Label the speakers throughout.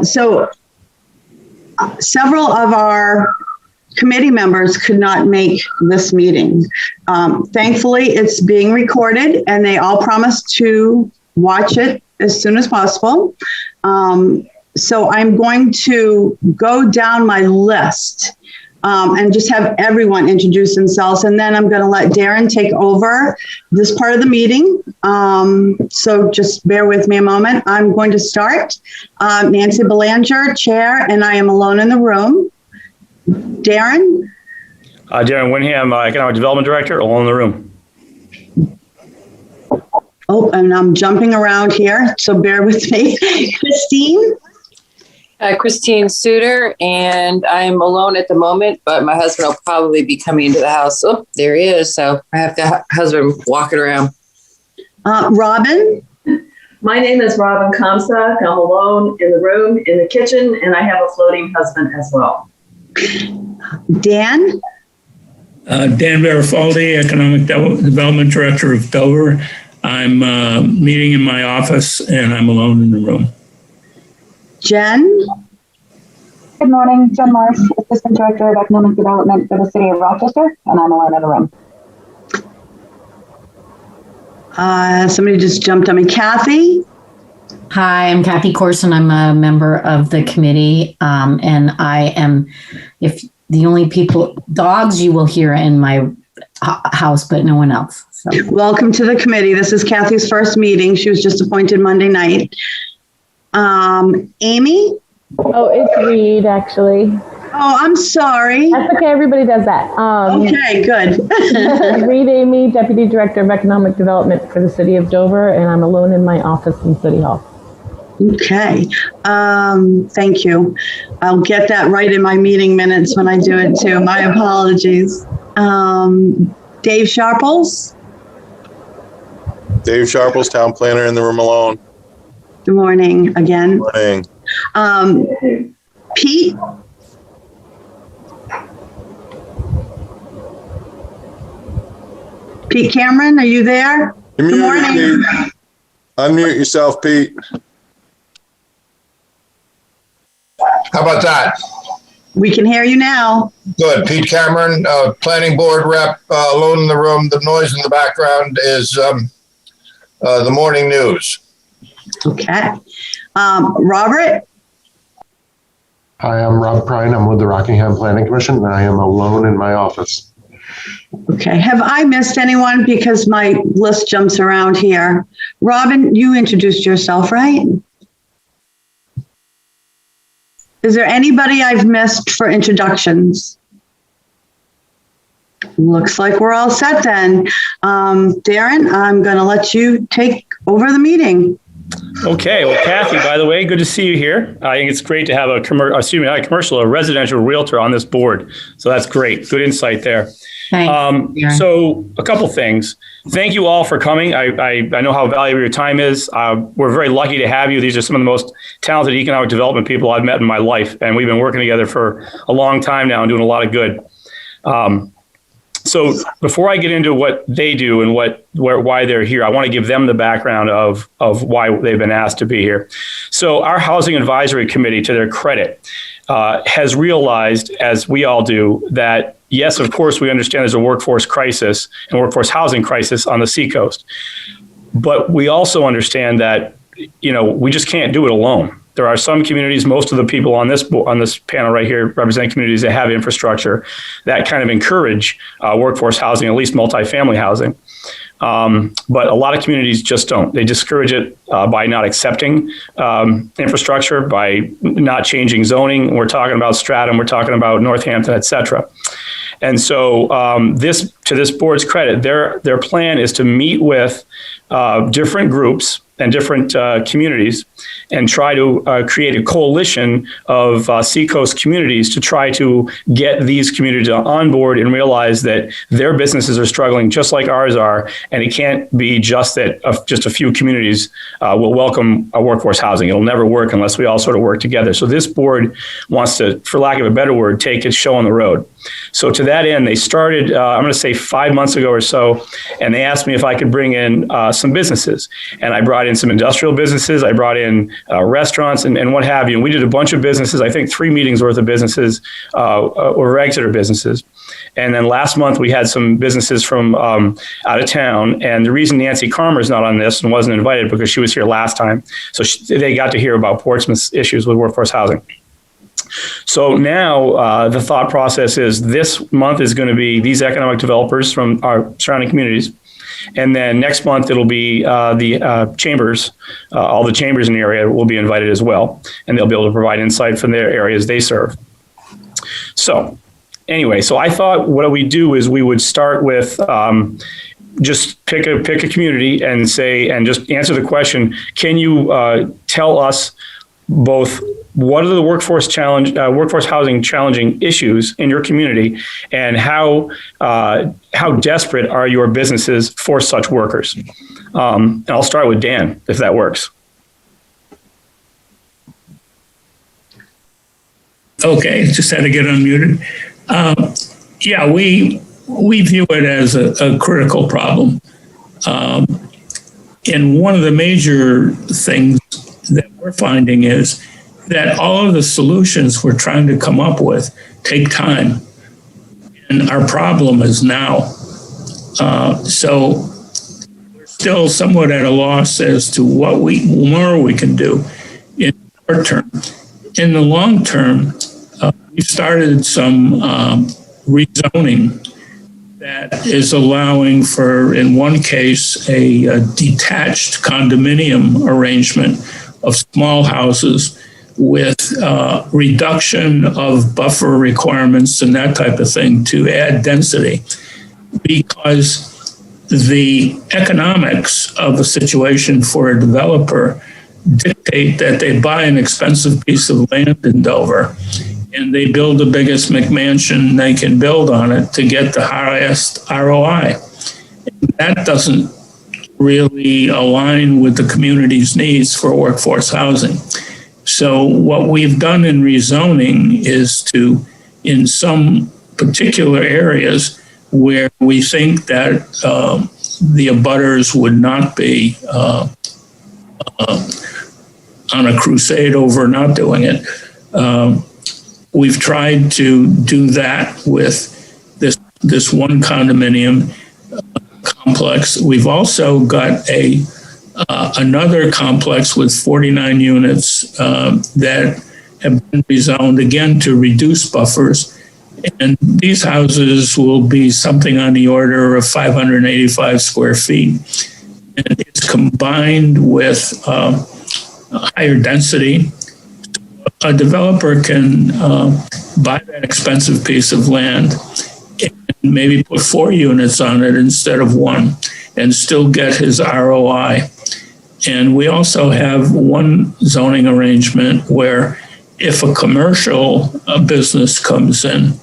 Speaker 1: So several of our committee members could not make this meeting. Thankfully, it's being recorded, and they all promised to watch it as soon as possible. So I'm going to go down my list and just have everyone introduce themselves, and then I'm going to let Darren take over this part of the meeting. So just bear with me a moment. I'm going to start. Nancy Belanger, Chair, and I am alone in the room. Darren?
Speaker 2: Darren Winham, Economic Development Director, alone in the room.
Speaker 1: Oh, and I'm jumping around here, so bear with me. Christine?
Speaker 3: Christine Suter, and I'm alone at the moment, but my husband will probably be coming into the house. Oh, there he is. So I have the husband walking around.
Speaker 1: Robin?
Speaker 4: My name is Robin Comstock. I'm alone in the room, in the kitchen, and I have a floating husband as well.
Speaker 1: Dan?
Speaker 5: Dan Verifaldi, Economic Development Director of Dover. I'm meeting in my office, and I'm alone in the room.
Speaker 1: Jen?
Speaker 6: Good morning, Jen Marsh, Assistant Director of Economic Development for the City of Rochester, and I'm alone in the room.
Speaker 1: Somebody just jumped on me. Kathy?
Speaker 7: Hi, I'm Kathy Corson. I'm a member of the committee, and I am, if the only dogs you will hear in my house, but no one else. So.
Speaker 1: Welcome to the committee. This is Kathy's first meeting. She was just appointed Monday night. Amy?
Speaker 8: Oh, it's Reed, actually.
Speaker 1: Oh, I'm sorry.
Speaker 8: That's okay. Everybody does that.
Speaker 1: Okay, good.
Speaker 8: Reed Amy, Deputy Director of Economic Development for the City of Dover, and I'm alone in my office in City Hall.
Speaker 1: Okay. Thank you. I'll get that right in my meeting minutes when I do it too. My apologies. Dave Sharples?
Speaker 9: Dave Sharples, Town Planner, in the room alone.
Speaker 1: Good morning again.
Speaker 9: Good morning.
Speaker 1: Pete? Pete Cameron, are you there? Good morning.
Speaker 9: Pete. Unmute yourself, Pete.
Speaker 10: How about that?
Speaker 1: We can hear you now.
Speaker 10: Good. Pete Cameron, Planning Board Rep, alone in the room. The noise in the background is the morning news.
Speaker 1: Okay. Robert?
Speaker 11: Hi, I'm Rob Prine. I'm with the Rockingham Planning Commission, and I am alone in my office.
Speaker 1: Okay. Have I missed anyone? Because my list jumps around here. Robin, you introduced yourself, right? Is there anybody I've missed for introductions? Looks like we're all set then. Darren, I'm going to let you take over the meeting.
Speaker 2: Okay. Well, Kathy, by the way, good to see you here. I think it's great to have a residential realtor on this board. So that's great. Good insight there.
Speaker 7: Thanks.
Speaker 2: So a couple things. Thank you all for coming. I know how valuable your time is. We're very lucky to have you. These are some of the most talented economic development people I've met in my life. And we've been working together for a long time now and doing a lot of good. So before I get into what they do and why they're here, I want to give them the background of why they've been asked to be here. So our Housing Advisory Committee, to their credit, has realized, as we all do, that yes, of course, we understand there's a workforce crisis and workforce housing crisis on the Seacoast. But we also understand that, we just can't do it alone. There are some communities, most of the people on this panel right here represent communities that have infrastructure that kind of encourage workforce housing, at least multifamily housing. But a lot of communities just don't. They discourage it by not accepting infrastructure, by not changing zoning. We're talking about Stratham, we're talking about Northampton, et cetera. And so to this board's credit, their plan is to meet with different groups and different communities and try to create a coalition of Seacoast communities to try to get these communities on board and realize that their businesses are struggling just like ours are. And it can't be just that just a few communities will welcome a workforce housing. It'll never work unless we all sort of work together. So this board wants to, for lack of a better word, take its show on the road. So to that end, they started, I'm going to say 5 months ago or so, and they asked me if I could bring in some businesses. And I brought brought in some industrial businesses. I brought in restaurants and what have you. And we did a bunch of businesses, I think 3 meetings worth of businesses or Exeter businesses. And then last month we had some businesses from out of town. And the reason Nancy Carmer is not on this and wasn't invited because she was here last time. So they got to hear about Portsmouth's issues with workforce housing. So now the thought process is this month is going to be these economic developers from our surrounding communities. And then next month, it'll be the chambers. All the chambers in the area will be invited as well. And they'll be able to provide insight from their areas they serve. So anyway, so I thought what we do is we would start with just pick a community and just answer the question, can you tell us both what are the workforce housing challenging issues in your community, and how desperate are your businesses for such workers? And I'll start with Dan, if that works.
Speaker 5: Okay, just had to get unmuted. Yeah, we view it as a critical problem. And one of the major things that we're finding is that all of the solutions we're trying to come up with take time. And our problem is now. So we're still somewhat at a loss as to what more we can do in the short term. In the long term, we started some rezoning that is allowing for, in one case, a detached condominium arrangement of small houses with reduction of buffer requirements and that type of thing to add density, because the economics of a situation for a developer dictate that they buy an expensive piece of land in Dover and they build the biggest McMansion they can build on it to get the highest ROI. And that doesn't really align with the community's needs for workforce housing. So what we've done in rezoning is to, in some particular areas where we think that the abutters would not be on a crusade over not doing it, we've tried to do that with this one condominium complex. We've also got another complex with 49 units that have been rezoned again to reduce buffers. And these houses will be something on the order of 585 square feet. And it's combined with higher density. A developer can buy that expensive piece of land and maybe put 4 units on it instead of 1 and still get his ROI. And we also have one zoning arrangement where if a commercial business comes in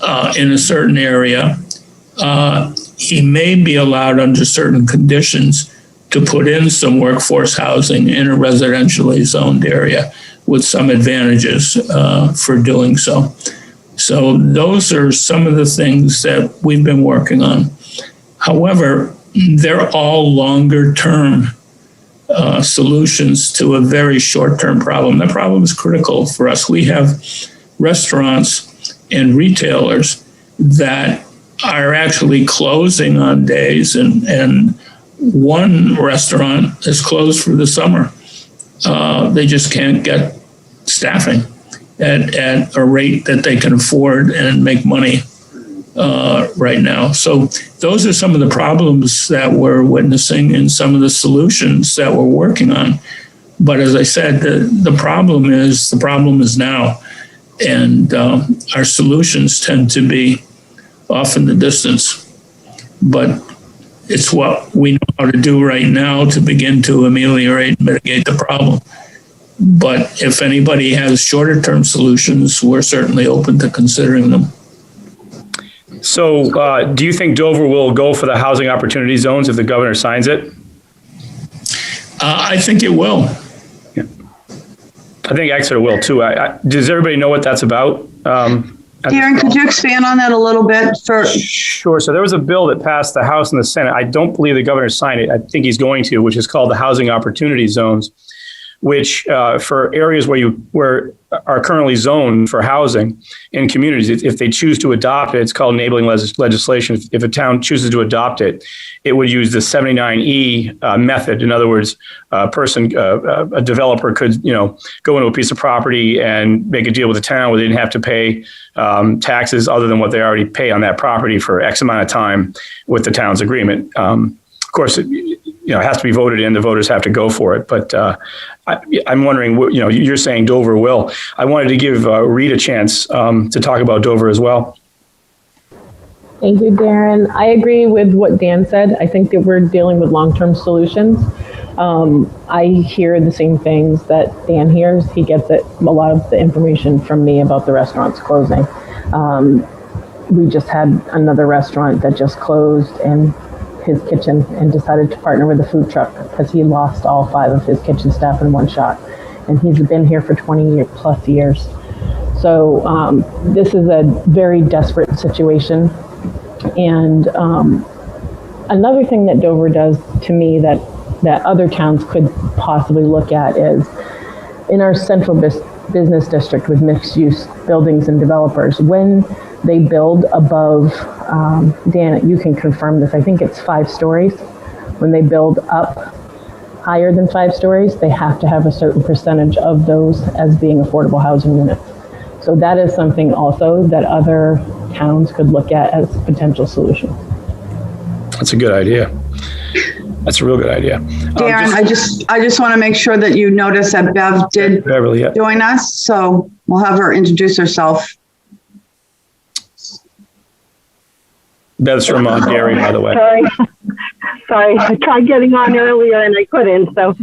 Speaker 5: a certain area, he may be allowed under certain conditions to put in some workforce housing in a residentially zoned area with some advantages for doing so. So those are some of the things that we've been working on. However, they're all longer term solutions to a very short term problem. The problem is critical for us. We have restaurants and retailers that are actually closing on days, and one restaurant is closed for the summer. They just can't get staffing at a rate that they can afford and make money right now. So those are some of the problems that we're witnessing and some of the solutions that we're working on. But as I said, the problem is now. And our solutions tend to be off in the distance. But it's what we know how to do right now to begin to ameliorate and mitigate the problem. But if anybody has shorter term solutions, we're certainly open to considering them.
Speaker 2: So do you think Dover will go for the housing opportunity zones if the governor signs it?
Speaker 5: I think it will.
Speaker 2: Yeah. I think Exeter will too. Does everybody know what that's about?
Speaker 1: Darren, could you expand on that a little bit?
Speaker 2: Sure. So there was a bill that passed the House and the Senate. I don't believe the governor signed it. I think he's going to, which is called the Housing Opportunity Zones, which for areas where are currently zoned for housing in communities, if they choose to adopt it, it's called enabling legislation. If a town chooses to adopt it, it would use the 79E method. In other words, a developer could, go into a piece of property and make a deal with the town where they didn't have to pay taxes other than what they already pay on that property for X amount of time with the town's agreement. Of course, it has to be voted in. The voters have to go for it. But I'm wondering, you're saying Dover will. I wanted to give Reed a chance to talk about Dover as well.
Speaker 8: Thank you, Darren. I agree with what Dan said. I think that we're dealing with long-term solutions. I hear the same things that Dan hears. He gets a lot of the information from me about the restaurants closing. We just had another restaurant that just closed in his kitchen and decided to partner with a food truck because he lost all 5 of his kitchen staff in one shot. And he's been here for 20 plus years. So this is a very desperate situation. And another thing that Dover does to me that other towns could possibly look at is in our central business district with mixed use buildings and developers, when they build above, Dan, you can confirm this, I think it's 5 stories. When they build up higher than 5 stories, they have to have a certain percentage of those as being affordable housing units. So that is something also that other towns could look at as a potential solution.
Speaker 2: That's a good idea. That's a real good idea.
Speaker 1: Darren, I just want to make sure that you notice that Bev did join us. So we'll have her introduce herself.
Speaker 2: Bev's from Gary, by the way.
Speaker 12: Sorry, I tried getting on earlier and I couldn't. So,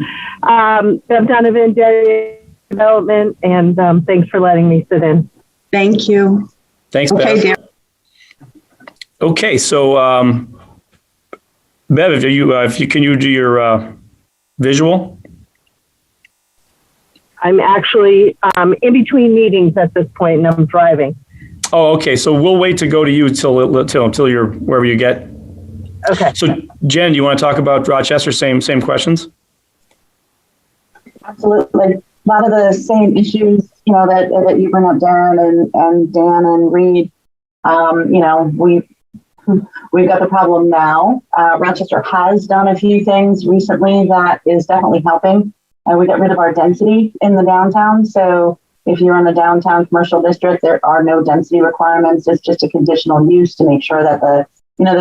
Speaker 12: Bev Donovan, Dairy Development, and thanks for letting me sit in.
Speaker 1: Thank you.
Speaker 2: Thanks, Bev.
Speaker 1: Okay,
Speaker 2: okay, so Bev, can you do your visual?
Speaker 12: I'm actually in between meetings at this point, and I'm driving.
Speaker 2: Oh, okay. So we'll wait to go to you till you're wherever you get.
Speaker 12: Okay.
Speaker 2: So Jen, do you want to talk about Rochester? Same questions?
Speaker 6: Absolutely. A lot of the same issues, that you bring up, Darren and Dan and Reed. We've got the problem now. Rochester has done a few things recently that is definitely helping. We got rid of our density in the downtown. So if you're in the downtown commercial district, there are no density requirements. It's just a conditional use to make sure that the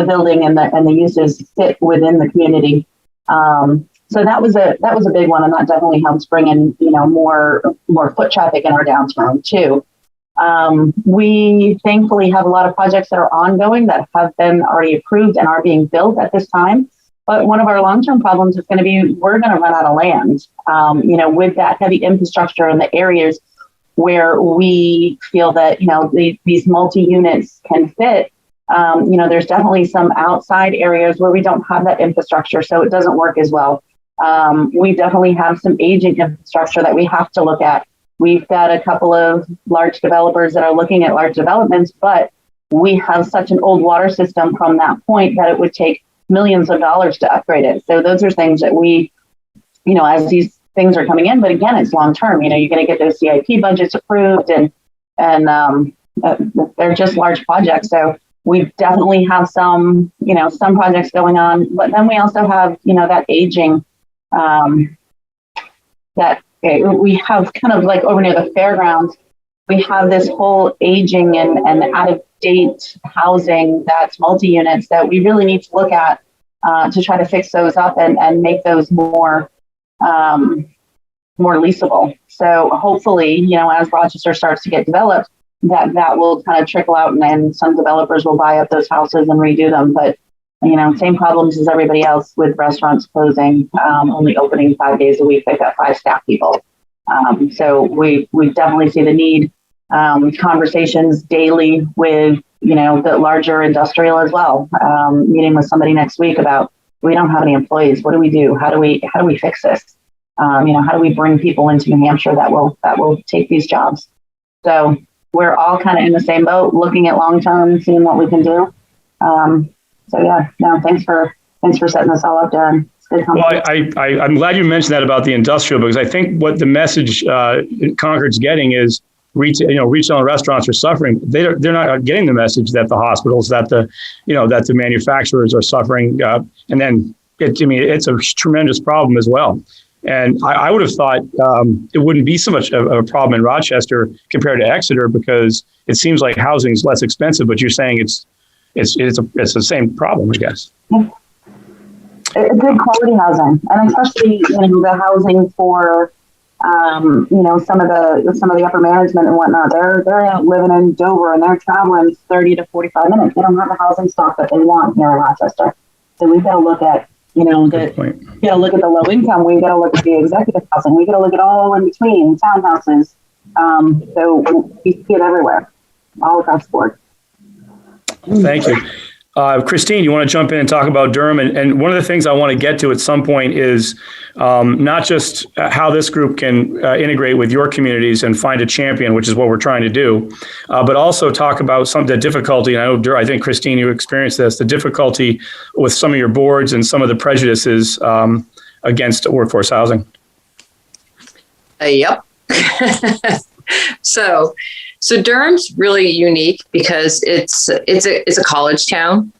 Speaker 6: building and the uses fit within the community. So that was a big one, and that definitely helps bring in more foot traffic in our downtown too. We thankfully have a lot of projects that are ongoing that have been already approved and are being built at this time. But one of our long-term problems is going to be we're going to run out of land. With that heavy infrastructure in the areas where we feel that these multi-units can fit. There's definitely some outside areas where we don't have that infrastructure, so it doesn't work as well. We definitely have some aging infrastructure that we have to look at. We've got a couple of large developers that are looking at large developments, but we have such an old water system from that point that it would take millions of dollars to upgrade it. So those are things that we, as these things are coming in, but again, it's long term. You're going to get those CIP budgets approved, and they're just large projects. So we definitely have some projects going on, but then we also have, that aging, that we have kind of like over near the fairgrounds, we have this whole aging and out of date housing that's multi-units that we really need to look at to try to fix those up and make those more leasable. So hopefully, as Rochester starts to get developed, that will kind of trickle out, and then some developers will buy up those houses and redo them. But same problems as everybody else with restaurants closing, only opening 5 days a week. They've got 5 staff people. So we definitely see the need. Conversations daily with the larger industrial as well. Meeting with somebody next week about, we don't have any employees. What do we do? How do we fix this? How do we bring people into New Hampshire that will take these jobs? So we're all kind of in the same boat, looking at long term, seeing what we can do. So yeah, no, thanks for setting this all up, Darren. It's good conversation.
Speaker 2: Well, I'm glad you mentioned that about the industrial, because I think what the message Concord's getting is retail and restaurants are suffering. They're not getting the message that the hospitals, that the manufacturers are suffering, and then it's a tremendous problem as well. And I would have thought it wouldn't be so much of a problem in Rochester compared to Exeter, because it seems like housing is less expensive. But you're saying it's the same problem, I guess.
Speaker 6: It's good quality housing, and especially the housing for some of the upper management and whatnot. They're out living in Dover and they're traveling 30 to 45 minutes. They don't have the housing stock that they want here in Rochester. So we've got to look at we got to look at the low income. We got to look at the executive housing. We got to look at all in between townhouses. So we see it everywhere, all across the board.
Speaker 2: Thank you. Christine, you want to jump in and talk about Durham? And one of the things I want to get to at some point is not just how this group can integrate with your communities and find a champion, which is what we're trying to do, but also talk about some of the difficulty. And I think, Christine, you experienced this, the difficulty with some of your boards and some of the prejudices against workforce housing.
Speaker 3: Yep. So Durham's really unique because it's a college town,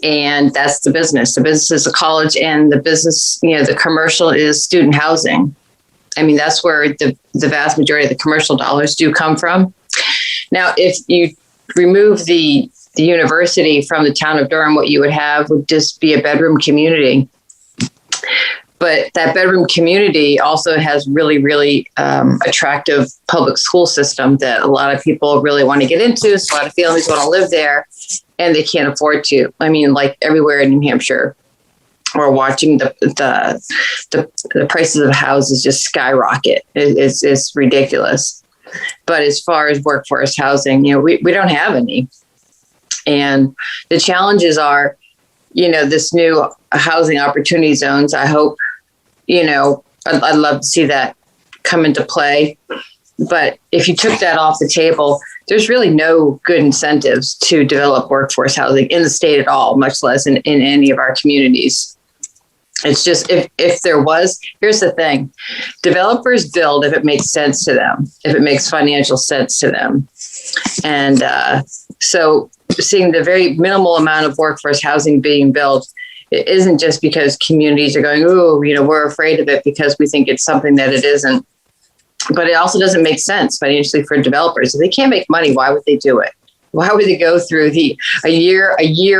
Speaker 3: and that's the business. The business is a college, and the business, the commercial is student housing. I mean, that's where the vast majority of the commercial dollars do come from. Now, if you remove the university from the town of Durham, what you would have would just be a bedroom community. But that bedroom community also has really, really attractive public school system that a lot of people really want to get into. So a lot of families want to live there, and they can't afford to. I mean, like everywhere in New Hampshire, we're watching the prices of houses just skyrocket. It's ridiculous. But as far as workforce housing, we don't have any. And the challenges are, this new housing opportunity zones. I hope, I'd love to see that come into play. But if you took that off the table, there's really no good incentives to develop workforce housing in the state at all, much less in any of our communities. It's just, if there was, here's the thing. Developers build if it makes sense to them, if it makes financial sense to them. And so seeing the very minimal amount of workforce housing being built, it isn't just because communities are going, we're afraid of it because we think it's something that it isn't. But it also doesn't make sense financially for developers. If they can't make money, why would they do it? Why would they go through a year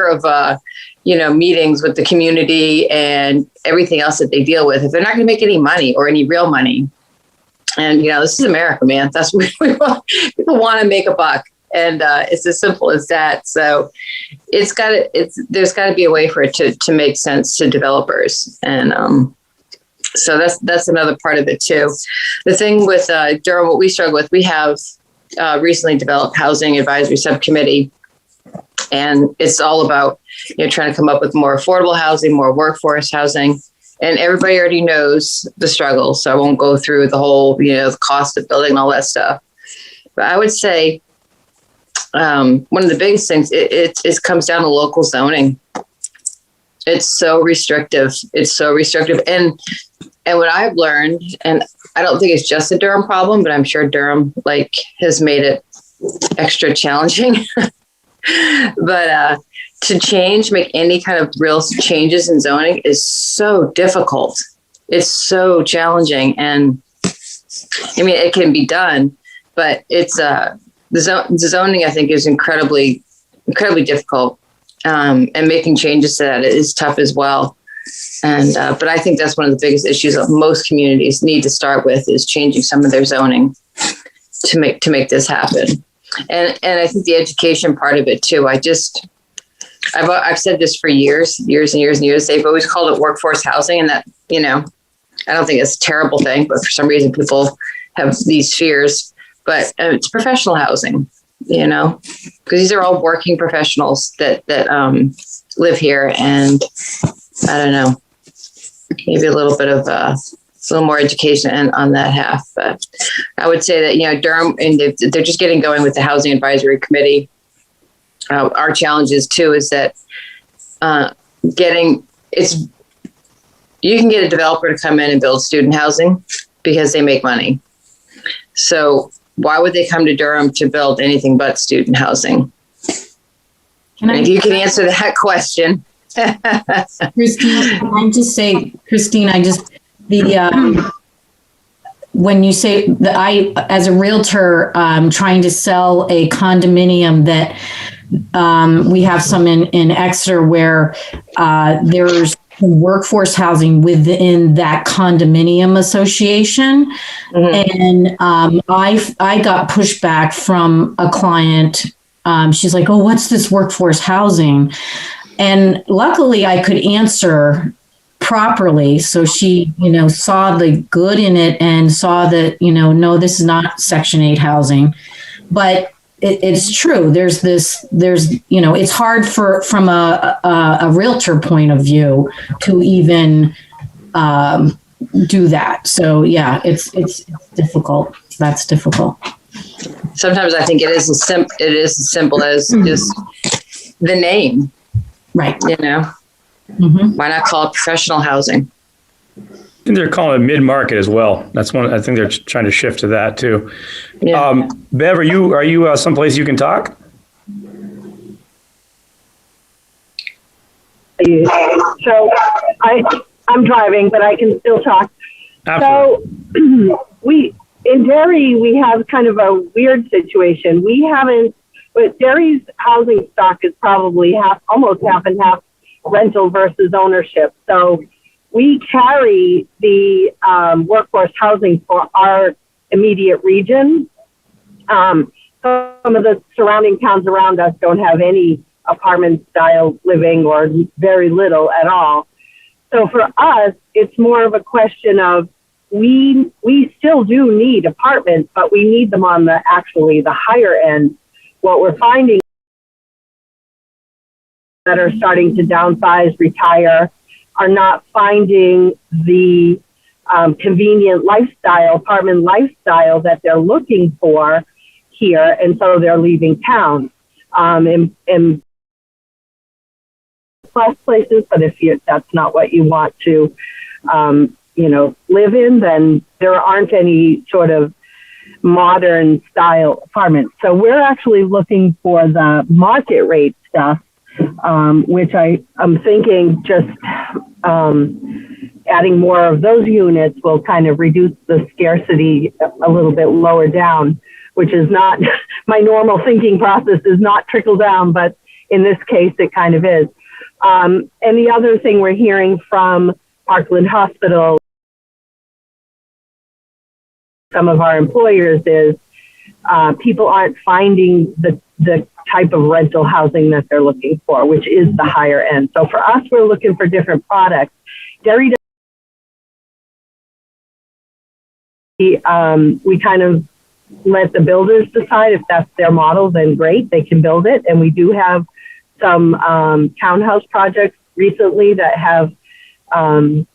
Speaker 3: of meetings with the community and everything else that they deal with if they're not going to make any money or any real money? And this is America, man. That's what we want. People want to make a buck. And it's as simple as that. So there's got to be a way for it to make sense to developers. And so that's another part of it too. The thing with Durham, what we struggle with, we have recently developed housing advisory subcommittee, and it's all about trying to come up with more affordable housing, more workforce housing. And everybody already knows the struggle, so I won't go through the whole the cost of building and all that stuff. But I would say one of the biggest things, it comes down to local zoning. It's so restrictive. And what I've learned, and I don't think it's just a Durham problem, but I'm sure Durham has made it extra challenging. But to make any kind of real changes in zoning is so difficult. It's so challenging. And I mean, it can be done, but it's the zoning, I think, is incredibly difficult. And making changes to that is tough as well. And but I think that's one of the biggest issues that most communities need to start with, is changing some of their zoning to make this happen. And I think the education part of it too. I've said this for years and years and years. They've always called it workforce housing, and that I don't think it's a terrible thing, but for some reason people have these fears. But it's professional housing, because these are all working professionals that live here, and I don't know, maybe a little bit of a little more education on that half. But I would say that, Durham, and they're just getting going with the Housing Advisory Committee. Our challenge is too, is that you can get a developer to come in and build student housing because they make money. So why would they come to Durham to build anything but student housing? If you can answer that question.
Speaker 7: Christine, can I just say, when you say that as a realtor, trying to sell a condominium that we have some in Exeter where there's workforce housing within that condominium association. And I got pushback from a client. She's like, oh, what's this workforce housing? And luckily I could answer properly. So she, saw the good in it and saw that, no, this is not Section 8 housing. But it's true. There's it's hard from a realtor point of view to even do that. So yeah, it's difficult. That's difficult.
Speaker 3: Sometimes I think it is as simple as just the name,
Speaker 7: right?
Speaker 3: Why not call it professional housing?
Speaker 2: I think they're calling it mid-market as well. That's one. I think they're trying to shift to that too. Yeah. Bev, are you someplace you can talk?
Speaker 12: So I'm driving, but I can still talk. Absolutely. So in Derry, we have kind of a weird situation. But Derry's housing stock is probably almost half and half rental versus ownership. So we carry the workforce housing for our immediate region. Some of the surrounding towns around us don't have any apartment style living or very little at all. So for us, it's more of a question of we still do need apartments, but we need them on the higher end. What we're finding that are starting to downsize, retire, are not finding the convenient apartment lifestyle that they're looking for here, and so they're leaving town. In plus places, but if that's not what you want to, live in, then there aren't any sort of modern style apartments. So we're actually looking for the market rate stuff, which I'm thinking just adding more of those units will kind of reduce the scarcity a little bit lower down, which is not, my normal thinking process is not trickle down, but in this case, it kind of is. And the other thing we're hearing from Parkland Hospital, some of our employers, is people aren't finding the type of rental housing that they're looking for, which is the higher end. So for us, we're looking for different products. Derry, we kind of let the builders decide if that's their model, then great, they can build it. And we do have some townhouse projects recently that have done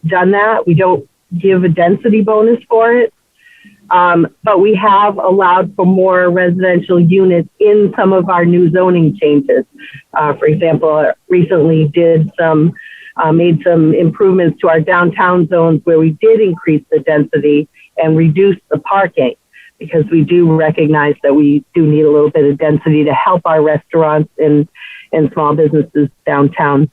Speaker 12: that. We don't give a density bonus for it, but we have allowed for more residential units in some of our new zoning changes. For example, recently made some improvements to our downtown zones where we did increase the density and reduce the parking, because we do recognize that we do need a little bit of density to help our restaurants and small businesses downtown.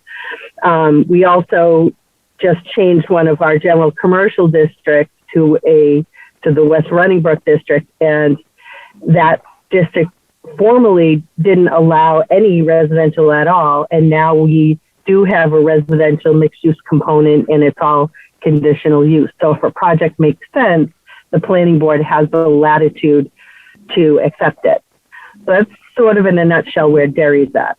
Speaker 12: We also just changed one of our general commercial districts to the West Runningbrook district, and that district formally didn't allow any residential at all, and now we do have a residential mixed-use component, and it's all conditional use. So if a project makes sense, the planning board has the latitude to accept it. So that's sort of in a nutshell where Derry's at.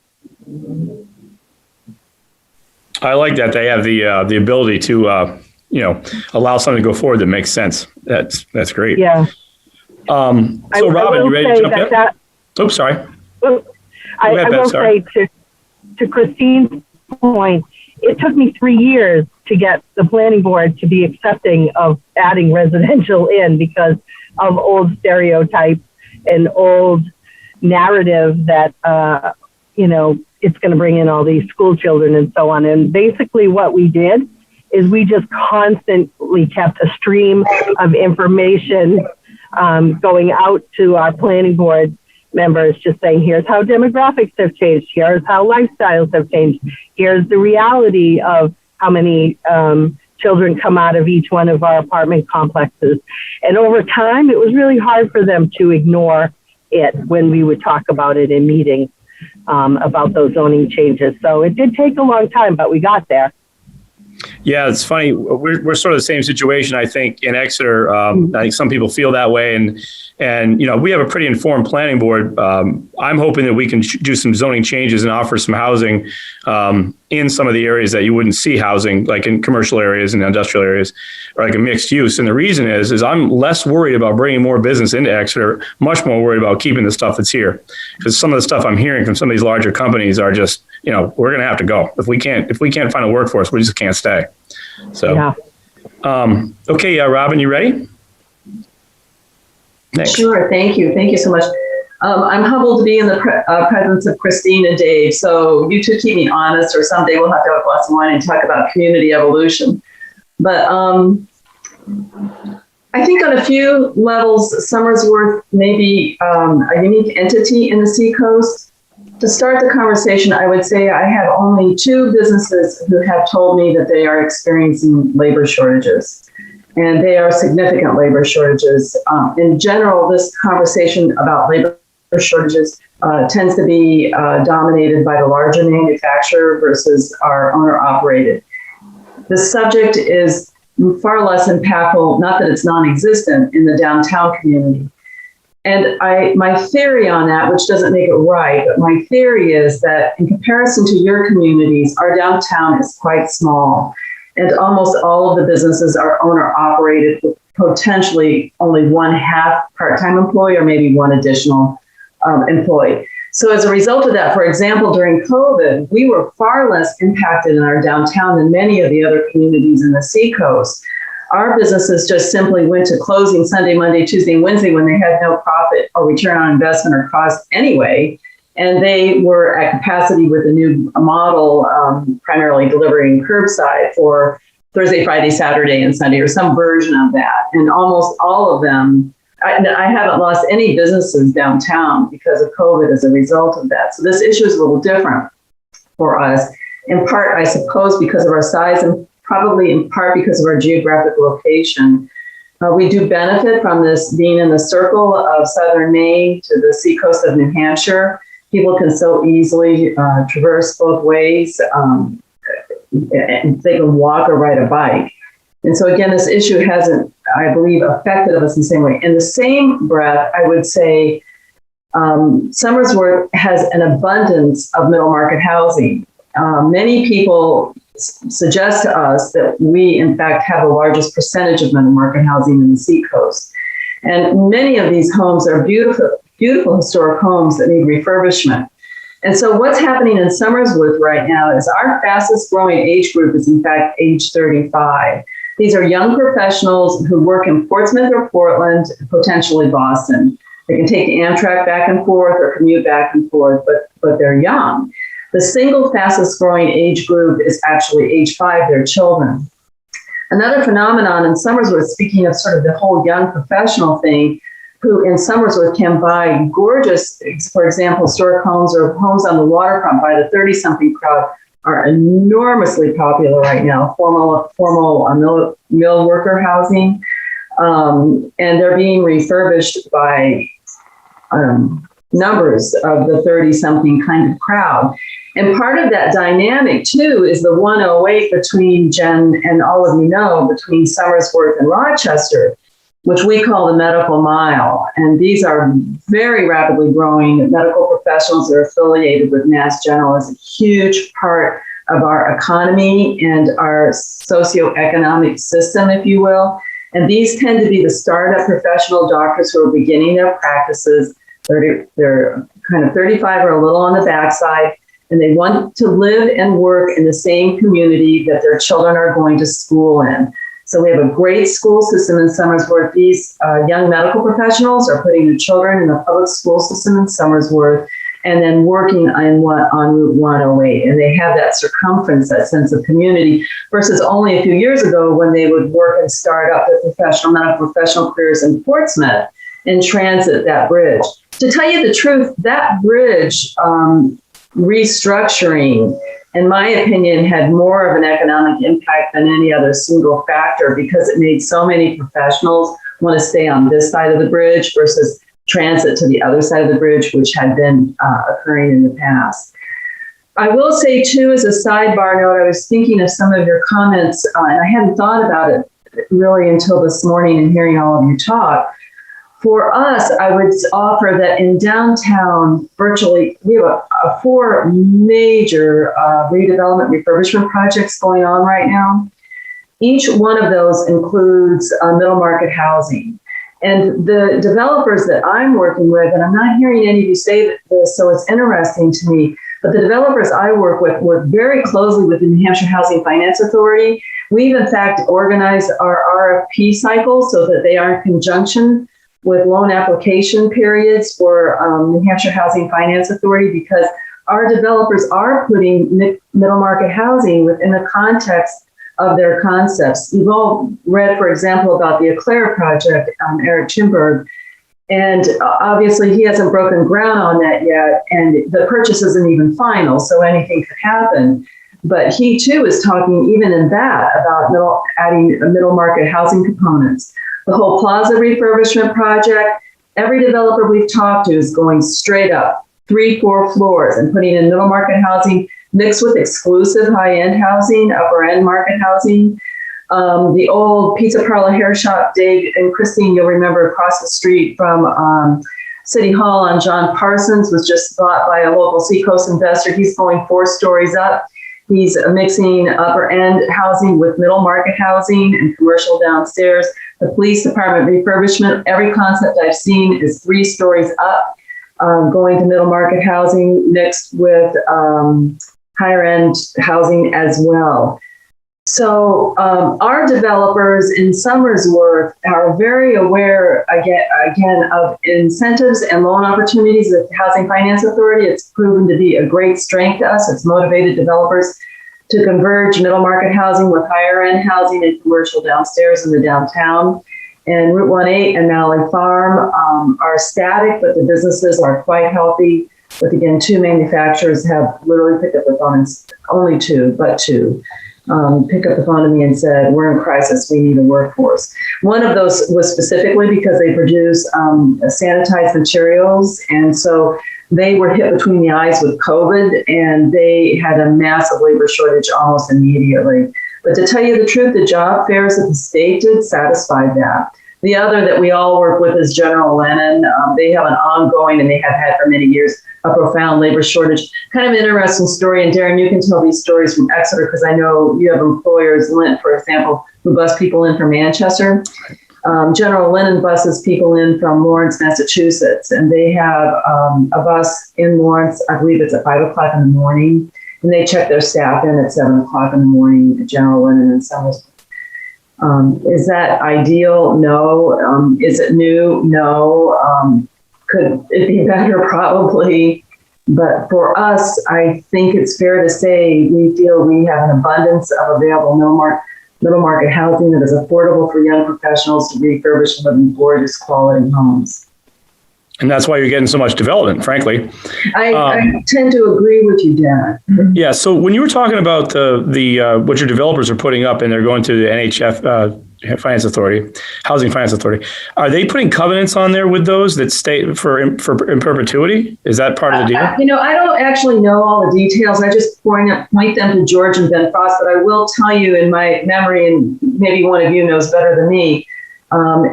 Speaker 2: I like that they have the ability to allow something to go forward that makes sense. That's great.
Speaker 12: Yeah.
Speaker 2: So Robin, you ready to jump in? Oops, sorry.
Speaker 12: Well, I will say to Christine's point, it took me 3 years to get the planning board to be accepting of adding residential in because of old stereotypes and old narrative that, it's going to bring in all these school children and so on. And basically what we did is we just constantly kept a stream of information going out to our planning board members, just saying, here's how demographics have changed. Here's how lifestyles have changed. Here's the reality of how many children come out of each one of our apartment complexes. And over time, it was really hard for them to ignore it when we would talk about it in meetings about those zoning changes. So it did take a long time, but we got there.
Speaker 2: Yeah, it's funny. We're sort of the same situation, I think, in Exeter. I think some people feel that way, and we have a pretty informed planning board. I'm hoping that we can do some zoning changes and offer some housing in some of the areas that you wouldn't see housing, like in commercial areas and industrial areas, or like a mixed use. And the reason is I'm less worried about bringing more business into Exeter, much more worried about keeping the stuff that's here, because some of the stuff I'm hearing from some of these larger companies are just, we're going to have to go if we can't find a workforce, we just can't stay. So, yeah. Okay, Robin, you ready?
Speaker 4: Next. Sure. Thank you. Thank you so much. I'm humbled to be in the presence of Christine and Dave. So you two keep me honest, or someday we'll have to have a glass of wine and talk about community evolution. But I think on a few levels, Somersworth may be a unique entity in the Seacoast. To start the conversation, I would say I have only 2 businesses who have told me that they are experiencing labor shortages, and they are significant labor shortages. In general, this conversation about labor shortages tends to be dominated by the larger manufacturer versus our owner-operated. The subject is far less impactful, not that it's non-existent, in the downtown community. And my theory on that, which doesn't make it right, but my theory is that in comparison to your communities, our downtown is quite small. And almost all of the businesses are owner-operated with potentially only one half part-time employee or maybe one additional employee. So as a result of that, for example, during COVID, we were far less impacted in our downtown than many of the other communities in the Seacoast. Our businesses just simply went to closing Sunday, Monday, Tuesday, and Wednesday when they had no profit or return on investment or cost anyway. And they were at capacity with a new model, primarily delivering curbside for Thursday, Friday, Saturday, and Sunday, or some version of that. And almost all of them, I haven't lost any businesses downtown because of COVID as a result of that. So this issue is a little different for us, in part, I suppose, because of our size and probably in part because of our geographic location. We do benefit from this being in the circle of southern Maine to the seacoast of New Hampshire. People can so easily traverse both ways. They can walk or ride a bike. And so again, this issue hasn't, I believe, affected us in the same way. In the same breath, I would say Somersworth has an abundance of middle market housing. Many people suggest to us that we, in fact, have the largest percentage of middle market housing in the Seacoast. And many of these homes are beautiful, beautiful historic homes that need refurbishment. And so what's happening in Somersworth right now is our fastest growing age group is, in fact, age 35. These are young professionals who work in Portsmouth or Portland, potentially Boston. They can take the Amtrak back and forth or commute back and forth, but they're young. The single fastest growing age group is actually age 5, their children. Another phenomenon in Somersworth, speaking of sort of the whole young professional thing, who in Somersworth can buy gorgeous, for example, historic homes or homes on the waterfront by the 30-something crowd, are enormously popular right now, formal mill worker housing. And they're being refurbished by numbers of the 30-something kind of crowd. And part of that dynamic, too, is the 108 between Jen and all of you know, between Somersworth and Rochester, which we call the medical mile. And these are very rapidly growing medical professionals that are affiliated with Mass General as a huge part of our economy and our socioeconomic system, if you will. And these tend to be the startup professional doctors who are beginning their practices. They're kind of 35 or a little on the backside. and they want to live and work in the same community that their children are going to school in. So we have a great school system in Somersworth. These young medical professionals are putting their children in the public school system in Somersworth and then working on Route 108. And they have that circumference, that sense of community, versus only a few years ago when they would work and start up their medical professional careers in Portsmouth and transit that bridge. To tell you the truth, that bridge restructuring, in my opinion, had more of an economic impact than any other single factor because it made so many professionals want to stay on this side of the bridge versus transit to the other side of the bridge, which had been occurring in the past. I will say, too, as a sidebar note, I was thinking of some of your comments, and I hadn't thought about it really until this morning and hearing all of you talk. For us, I would offer that in downtown, virtually, we have 4 major redevelopment refurbishment projects going on right now. Each one of those includes middle market housing. And the developers that I'm working with, and I'm not hearing any of you say this, so it's interesting to me, but the developers I work with work very closely with the New Hampshire Housing Finance Authority. We've, in fact, organized our RFP cycle so that they are in conjunction with loan application periods for New Hampshire Housing Finance Authority, because our developers are putting middle market housing within the context of their concepts. You've all read, for example, about the Exeter project, Eric Chimberg, and obviously he hasn't broken ground on that yet, and the purchase isn't even final, so anything could happen. But he too is talking, even in that, about adding middle market housing components. The whole plaza refurbishment project, every developer we've talked to is going straight up 3-4 floors and putting in middle market housing mixed with exclusive high-end housing, upper-end market housing. The old pizza parlor hair shop, Dave and Christine, you'll remember, across the street from City Hall on John Parsons, was just bought by a local Seacoast investor. He's going 4 stories up. He's mixing upper-end housing with middle market housing and commercial downstairs. The police department refurbishment, every concept I've seen is 3 stories up, going to middle market housing mixed with higher end housing as well. So our developers in Somersworth are very aware, again, of incentives and loan opportunities at the Housing Finance Authority. It's proven to be a great strength to us. It's motivated developers to converge middle market housing with higher end housing and commercial downstairs in the downtown. And Route 18 and Mallee Farm are static, but the businesses are quite healthy. But again, 2 manufacturers have literally picked up the phone, only 2, but 2, picked up the phone to me and said, we're in crisis, we need a workforce. One of those was specifically because they produce sanitized materials. And so they were hit between the eyes with COVID, and they had a massive labor shortage almost immediately. But to tell you the truth, the job fairs that the state did satisfied that. The other that we all work with is General Lennon. They have an ongoing, and they have had for many years, a profound labor shortage. Kind of an interesting story, and Darren, you can tell these stories from Exeter, because I know you have employers, Lint, for example, who bus people in from Manchester. General Lennon buses people in from Lawrence, Massachusetts, and they have a bus in Lawrence, I believe it's at 5 o'clock in the morning, and they check their staff in at 7 o'clock in the morning at General Lennon and Somersworth. Is that ideal? No. Is it new? No. Could it be better? Probably. But for us, I think it's fair to say we feel we have an abundance of available middle market housing that is affordable for young professionals to refurbish and live in gorgeous quality homes.
Speaker 2: And that's why you're getting so much development, frankly.
Speaker 4: I tend to agree with you, Dan.
Speaker 2: Yeah. So when you were talking about the what your developers are putting up and they're going to the NHF Finance Authority, Housing Finance Authority, are they putting covenants on there with those that stay for in perpetuity? Is that part of the deal?
Speaker 4: I don't actually know all the details. I just point them to George and Ben Frost, but I will tell you in my memory, and maybe one of you knows better than me,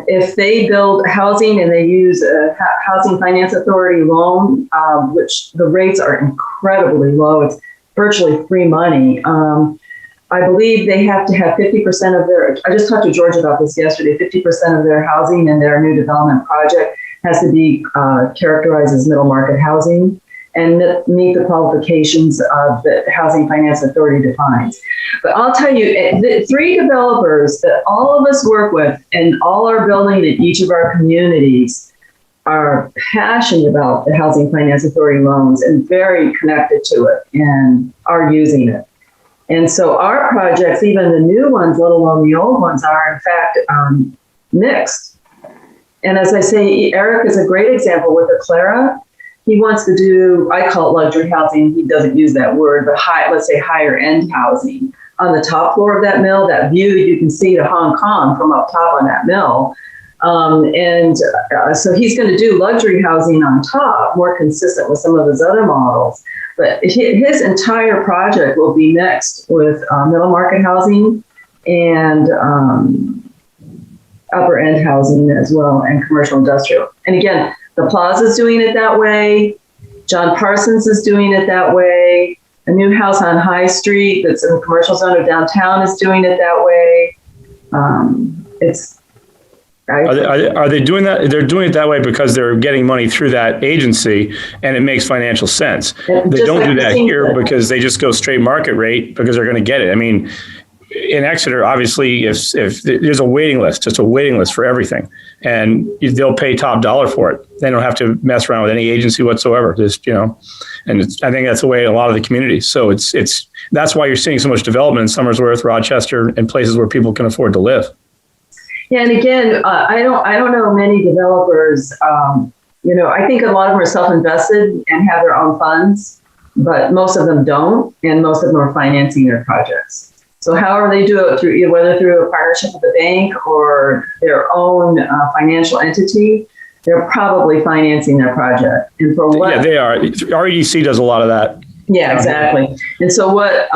Speaker 4: if they build housing and they use a Housing Finance Authority loan, which the rates are incredibly low, it's virtually free money. I believe they have to have 50% of their, I just talked to George about this yesterday, 50% of their housing in their new development project has to be characterized as middle market housing. and meet the qualifications of the Housing Finance Authority defines. But I'll tell you, the 3 developers that all of us work with and all are building in each of our communities are passionate about the Housing Finance Authority loans and very connected to it and are using it. And so our projects, even the new ones, let alone the old ones, are in fact mixed. And as I say, Eric is a great example with Aclara. He wants to do, I call it luxury housing. He doesn't use that word, but let's say higher end housing. On the top floor of that mill, that view you can see to Hong Kong from up top on that mill. So he's going to do luxury housing on top, more consistent with some of his other models. But his entire project will be mixed with middle market housing and upper end housing as well, and commercial industrial. And again, the Plaza's doing it that way. John Parsons is doing it that way. A new house on High Street that's in the commercial zone of downtown is doing it that way.
Speaker 2: Are they doing that? They're doing it that way because they're getting money through that agency and it makes financial sense. They don't do that here because they just go straight market rate because they're going to get it. I mean, in Exeter, obviously, if there's a waiting list, just a waiting list for everything, and they'll pay top dollar for it. They don't have to mess around with any agency whatsoever. Just, and I think that's the way in a lot of the communities. So that's why you're seeing so much development in Somersworth, Rochester, and places where people can afford to live.
Speaker 4: Yeah, and again, I don't know many developers. I think a lot of them are self-invested and have their own funds, but most of them don't, and most of them are financing their projects. So however they do it, whether through a partnership with a bank or their own financial entity, they're probably financing their project. And for what? Yeah,
Speaker 2: they are. REDC does a lot of that.
Speaker 4: Yeah, exactly. And so what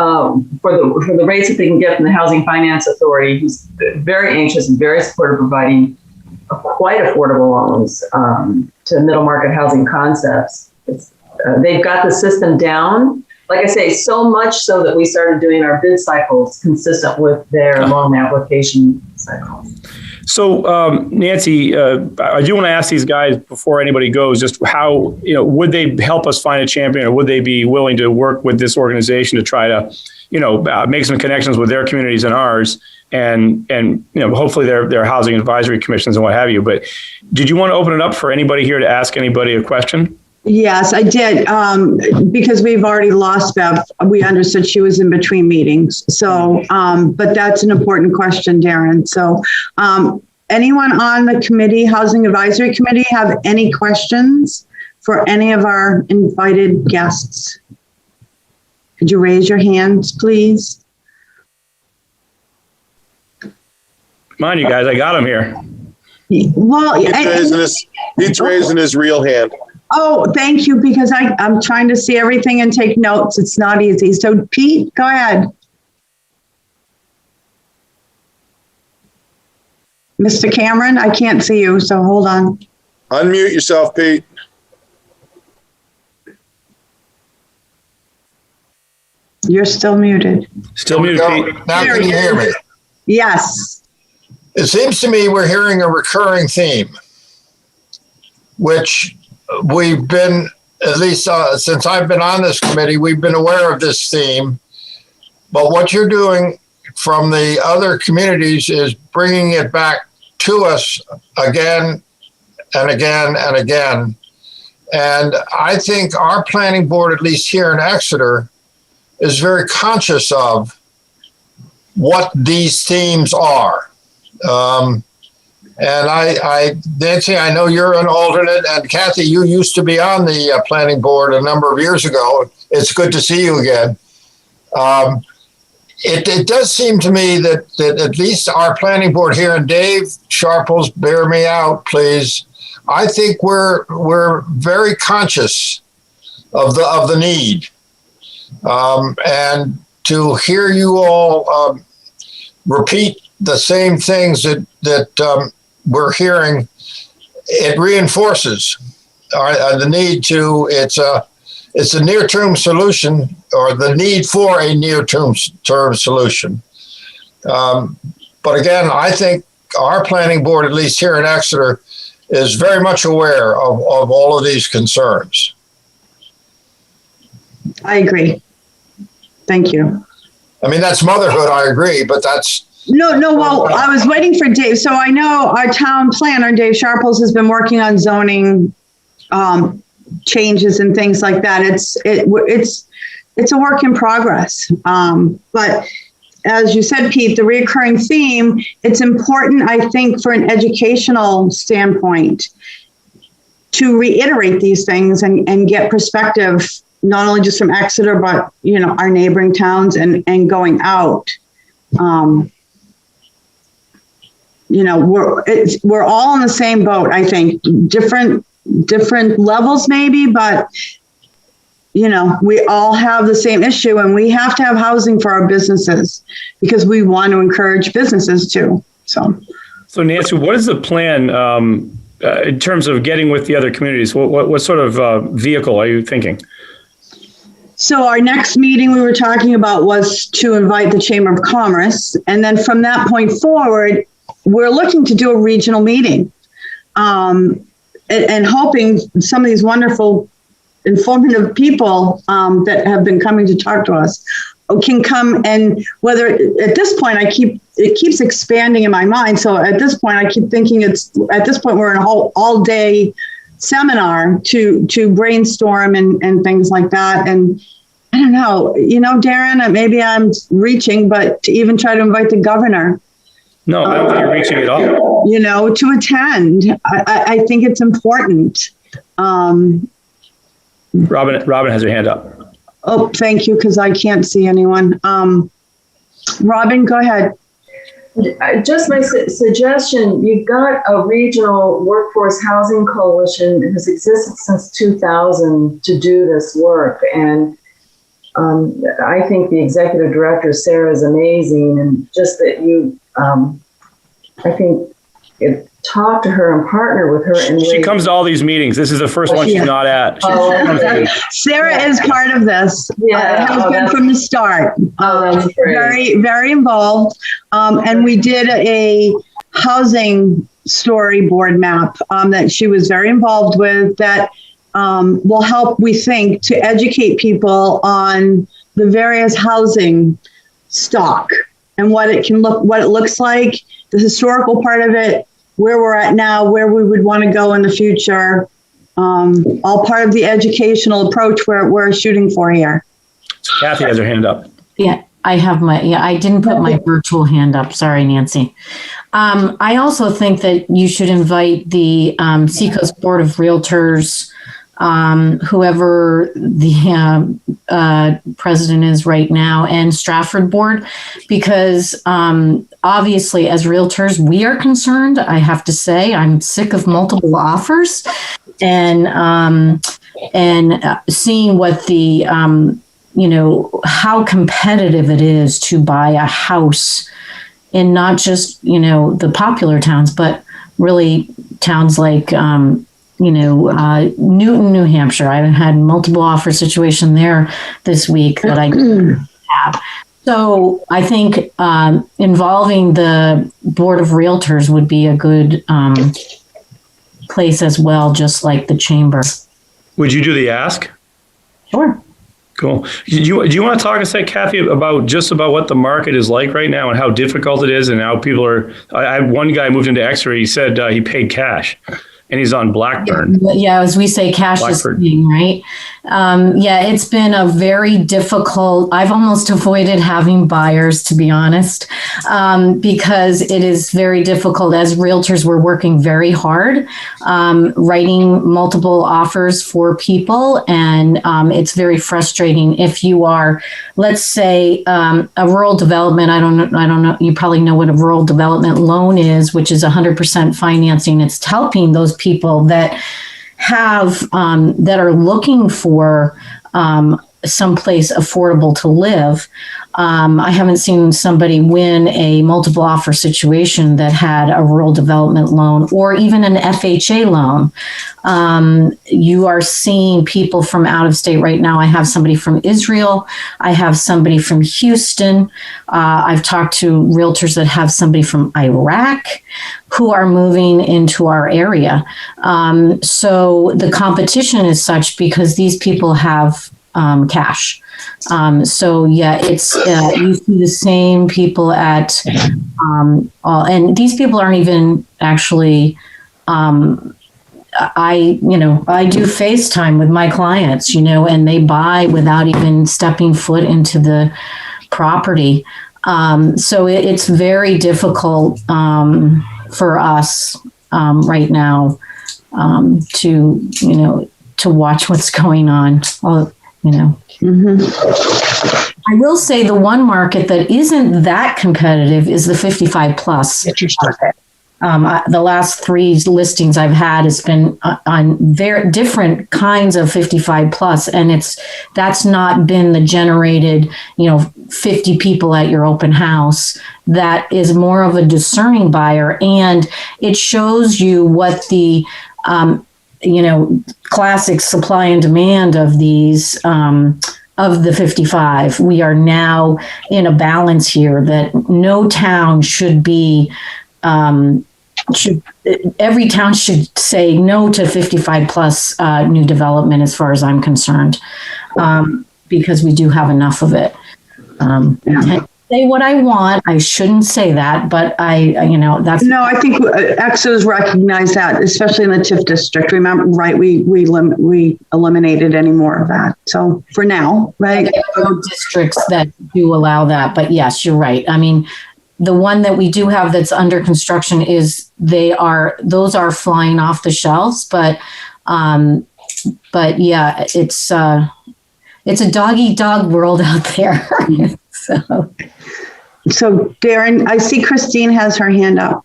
Speaker 4: for the rates that they can get from the Housing Finance Authority, who's very anxious and very supportive of providing quite affordable loans to middle market housing concepts. They've got the system down. Like I say, so much so that we started doing our bid cycles consistent with their loan application cycles.
Speaker 2: So, Nancy, I do want to ask these guys before anybody goes, just how, would they help us find a champion, or would they be willing to work with this organization to try to, make some connections with their communities and ours, and hopefully their housing advisory commissions and what have you. But did you want to open it up for anybody here to ask anybody a question?
Speaker 1: Yes, I did. Because we've already lost Bev. We understood she was in between meetings. So, but that's an important question, Darren. So, anyone on the committee, Housing Advisory Committee, have any questions for any of our invited guests? Could you raise your hands, please?
Speaker 2: Mind you guys, I got him here.
Speaker 1: Well,
Speaker 9: he's raising his real hand.
Speaker 1: Oh, thank you, because I'm trying to see everything and take notes. It's not easy. So, Pete, go ahead. Mr. Cameron, I can't see you, so hold on.
Speaker 9: Unmute yourself, Pete.
Speaker 1: You're still muted.
Speaker 2: Still muted, Pete.
Speaker 10: Now can you hear me?
Speaker 1: Yes.
Speaker 10: It seems to me we're hearing a recurring theme, which we've been, at least since I've been on this committee, we've been aware of this theme. But what you're doing from the other communities is bringing it back to us again and again and again. And I think our planning board, at least here in Exeter, is very conscious of what these themes are. And Nancy, I know you're an alternate, and Kathy, you used to be on the planning board a number of years ago. It's good to see you again. It does seem to me that at least our planning board here, and Dave Sharples, bear me out, please. I think we're very conscious of the need, and to hear you all repeat the same things that we're hearing, it reinforces the need to. It's a near-term solution, or the need for a near-term solution. But again, I think our planning board, at least here in Exeter, is very much aware of all of these concerns.
Speaker 1: I agree. Thank you.
Speaker 10: I mean, that's motherhood, I agree, but that's.
Speaker 1: No, well, I was waiting for Dave. So I know our town planner, Dave Sharples, has been working on zoning changes and things like that. It's a work in progress. But as you said, Pete, the recurring theme, it's important, I think, for an educational standpoint to reiterate these things and get perspective, not only just from Exeter, but, our neighboring towns and going out. We're all in the same boat, I think, different levels maybe, but we all have the same issue, and we have to have housing for our businesses because we want to encourage businesses too. So
Speaker 2: Nancy, what is the plan in terms of getting with the other communities? What sort of vehicle are you thinking?
Speaker 1: So our next meeting we were talking about was to invite the Chamber of Commerce. And then from that point forward, we're looking to do a regional meeting and hoping some of these wonderful, informative people that have been coming to talk to us can come. And whether at this point, it keeps expanding in my mind. So at this point, I keep thinking we're in a whole all day seminar to brainstorm and things like that. And I don't know, Darren, maybe I'm reaching, but to even try to invite the governor.
Speaker 2: No, I don't think you're reaching at all.
Speaker 1: To attend. I think it's important.
Speaker 2: Robin has her hand up.
Speaker 1: Oh, thank you, because I can't see anyone. Robin, go ahead.
Speaker 4: Just my suggestion, you've got a regional workforce housing coalition that has existed since 2000 to do this work. And I think the executive director, Sarah, is amazing. And just that you, I think, talk to her and partner with her. And
Speaker 2: she comes to all these meetings. This is the first one she's not at.
Speaker 1: Sarah is part of this.
Speaker 4: Yeah,
Speaker 1: has been from the start. Very, very involved. And we did a housing storyboard map that she was very involved with that will help, we think, to educate people on the various housing stock and what it looks like, the historical part of it, where we're at now, where we would want to go in the future, all part of the educational approach we're shooting for here.
Speaker 2: Kathy has her hand up.
Speaker 7: Yeah, I didn't put my virtual hand up. Sorry, Nancy. I also think that you should invite the Seacoast Board of Realtors, whoever the president is right now, and Stratford Board, because obviously as realtors, we are concerned. I have to say, I'm sick of multiple offers and seeing what the, how competitive it is to buy a house in not just, the popular towns, but really towns like, Newton, New Hampshire. I had multiple offer situation there this week that I didn't have. So I think involving the Board of Realtors would be a good place as well, just like the Chamber.
Speaker 2: Would you do the ask?
Speaker 7: Sure.
Speaker 2: Cool. Do you want to talk a sec, Kathy, about what the market is like right now and how difficult it is and how people are? I had one guy moved into Exeter. He said he paid cash. And he's on Blackburn.
Speaker 7: Yeah, as we say, cash Blackburn. Is king, right? It's been a very difficult. I've almost avoided having buyers, to be honest, because it is very difficult. As realtors, we're working very hard, writing multiple offers for people, and it's very frustrating. If you are, let's say, a rural development, I don't know. You probably know what a rural development loan is, which is 100% financing. It's helping those people that have that are looking for someplace affordable to live. I haven't seen somebody win a multiple offer situation that had a rural development loan or even an FHA loan. You are seeing people from out of state right now. I have somebody from Israel. I have somebody from Houston. I've talked to realtors that have somebody from Iraq who are moving into our area. So the competition is such because these people have cash. So yeah, it's you see the same people at and these people aren't even actually. I do FaceTime with my clients, and they buy without even stepping foot into the property. So it's very difficult for us right now to watch what's going on. I will say the one market that isn't that competitive is the 55 plus. Market. The last 3 listings I've had has been on very different kinds of 55 plus, and that's not been the generated, 50 people at your open house. That is more of a discerning buyer, and it shows you what the, classic supply and demand of these, of the 55. We are now in a balance here that no town should be, every town should say no to 55 plus new development as far as I'm concerned, because we do have enough of it. Say what I want. I shouldn't say that, but that's. No,
Speaker 1: I think Exeter's recognize that, especially in the TIF district. Remember, right? We eliminated any more of that. So for now, right?
Speaker 7: There are districts that do allow that, but yes, you're right. I mean, the one that we do have that's under construction those are flying off the shelves, but yeah, it's a dog eat dog world out there.
Speaker 1: So Darren, I see Christine has her hand up.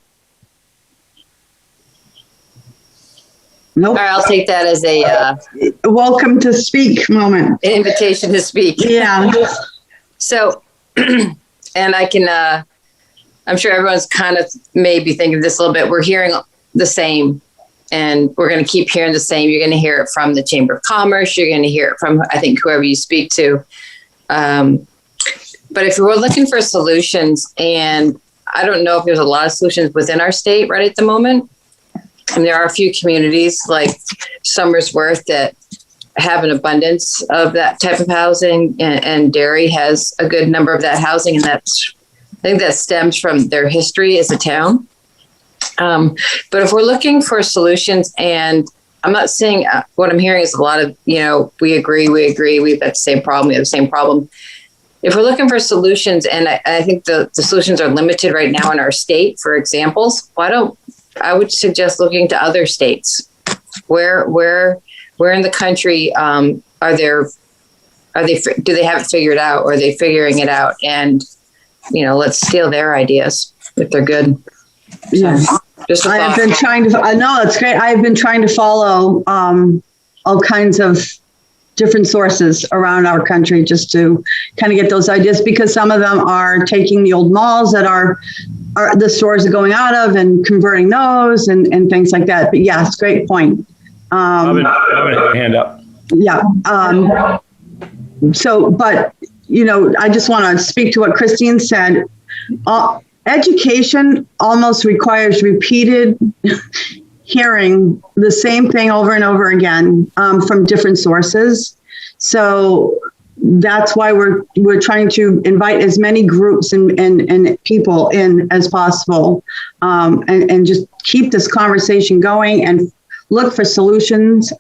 Speaker 1: Nope.
Speaker 3: All right, I'll take that as a
Speaker 1: welcome to speak moment.
Speaker 3: An invitation to speak.
Speaker 1: Yeah.
Speaker 3: So, and I can. I'm sure everyone's kind of maybe thinking this a little bit. We're hearing the same, and we're going to keep hearing the same. You're going to hear it from the Chamber of Commerce. You're going to hear it from, I think, whoever you speak to. But if we're looking for solutions, and I don't know if there's a lot of solutions within our state right at the moment. And there are a few communities like Somersworth that have an abundance of that type of housing, and Derry has a good number of that housing, and I think that stems from their history as a town. But if we're looking for solutions, and I'm not saying what I'm hearing is a lot of, we agree, we've got the same problem, we have the same problem. If we're looking for solutions, and I think the solutions are limited right now in our state for examples, I would suggest looking to other states. Where in the country do they have it figured out, or are they figuring it out? And let's steal their ideas if they're good.
Speaker 1: Yes. I have been trying to, I know that's great. I have been trying to follow all kinds of different sources around our country just to kind of get those ideas, because some of them are taking the old malls that are the stores are going out of and converting those and things like that. But yes, great point.
Speaker 2: Robin, hand up.
Speaker 1: Yeah. So, but, I just want to speak to what Christine said. Education almost requires repeated hearing the same thing over and over again from different sources. So that's why we're trying to invite as many groups and people in as possible, and just keep this conversation going and look for solutions.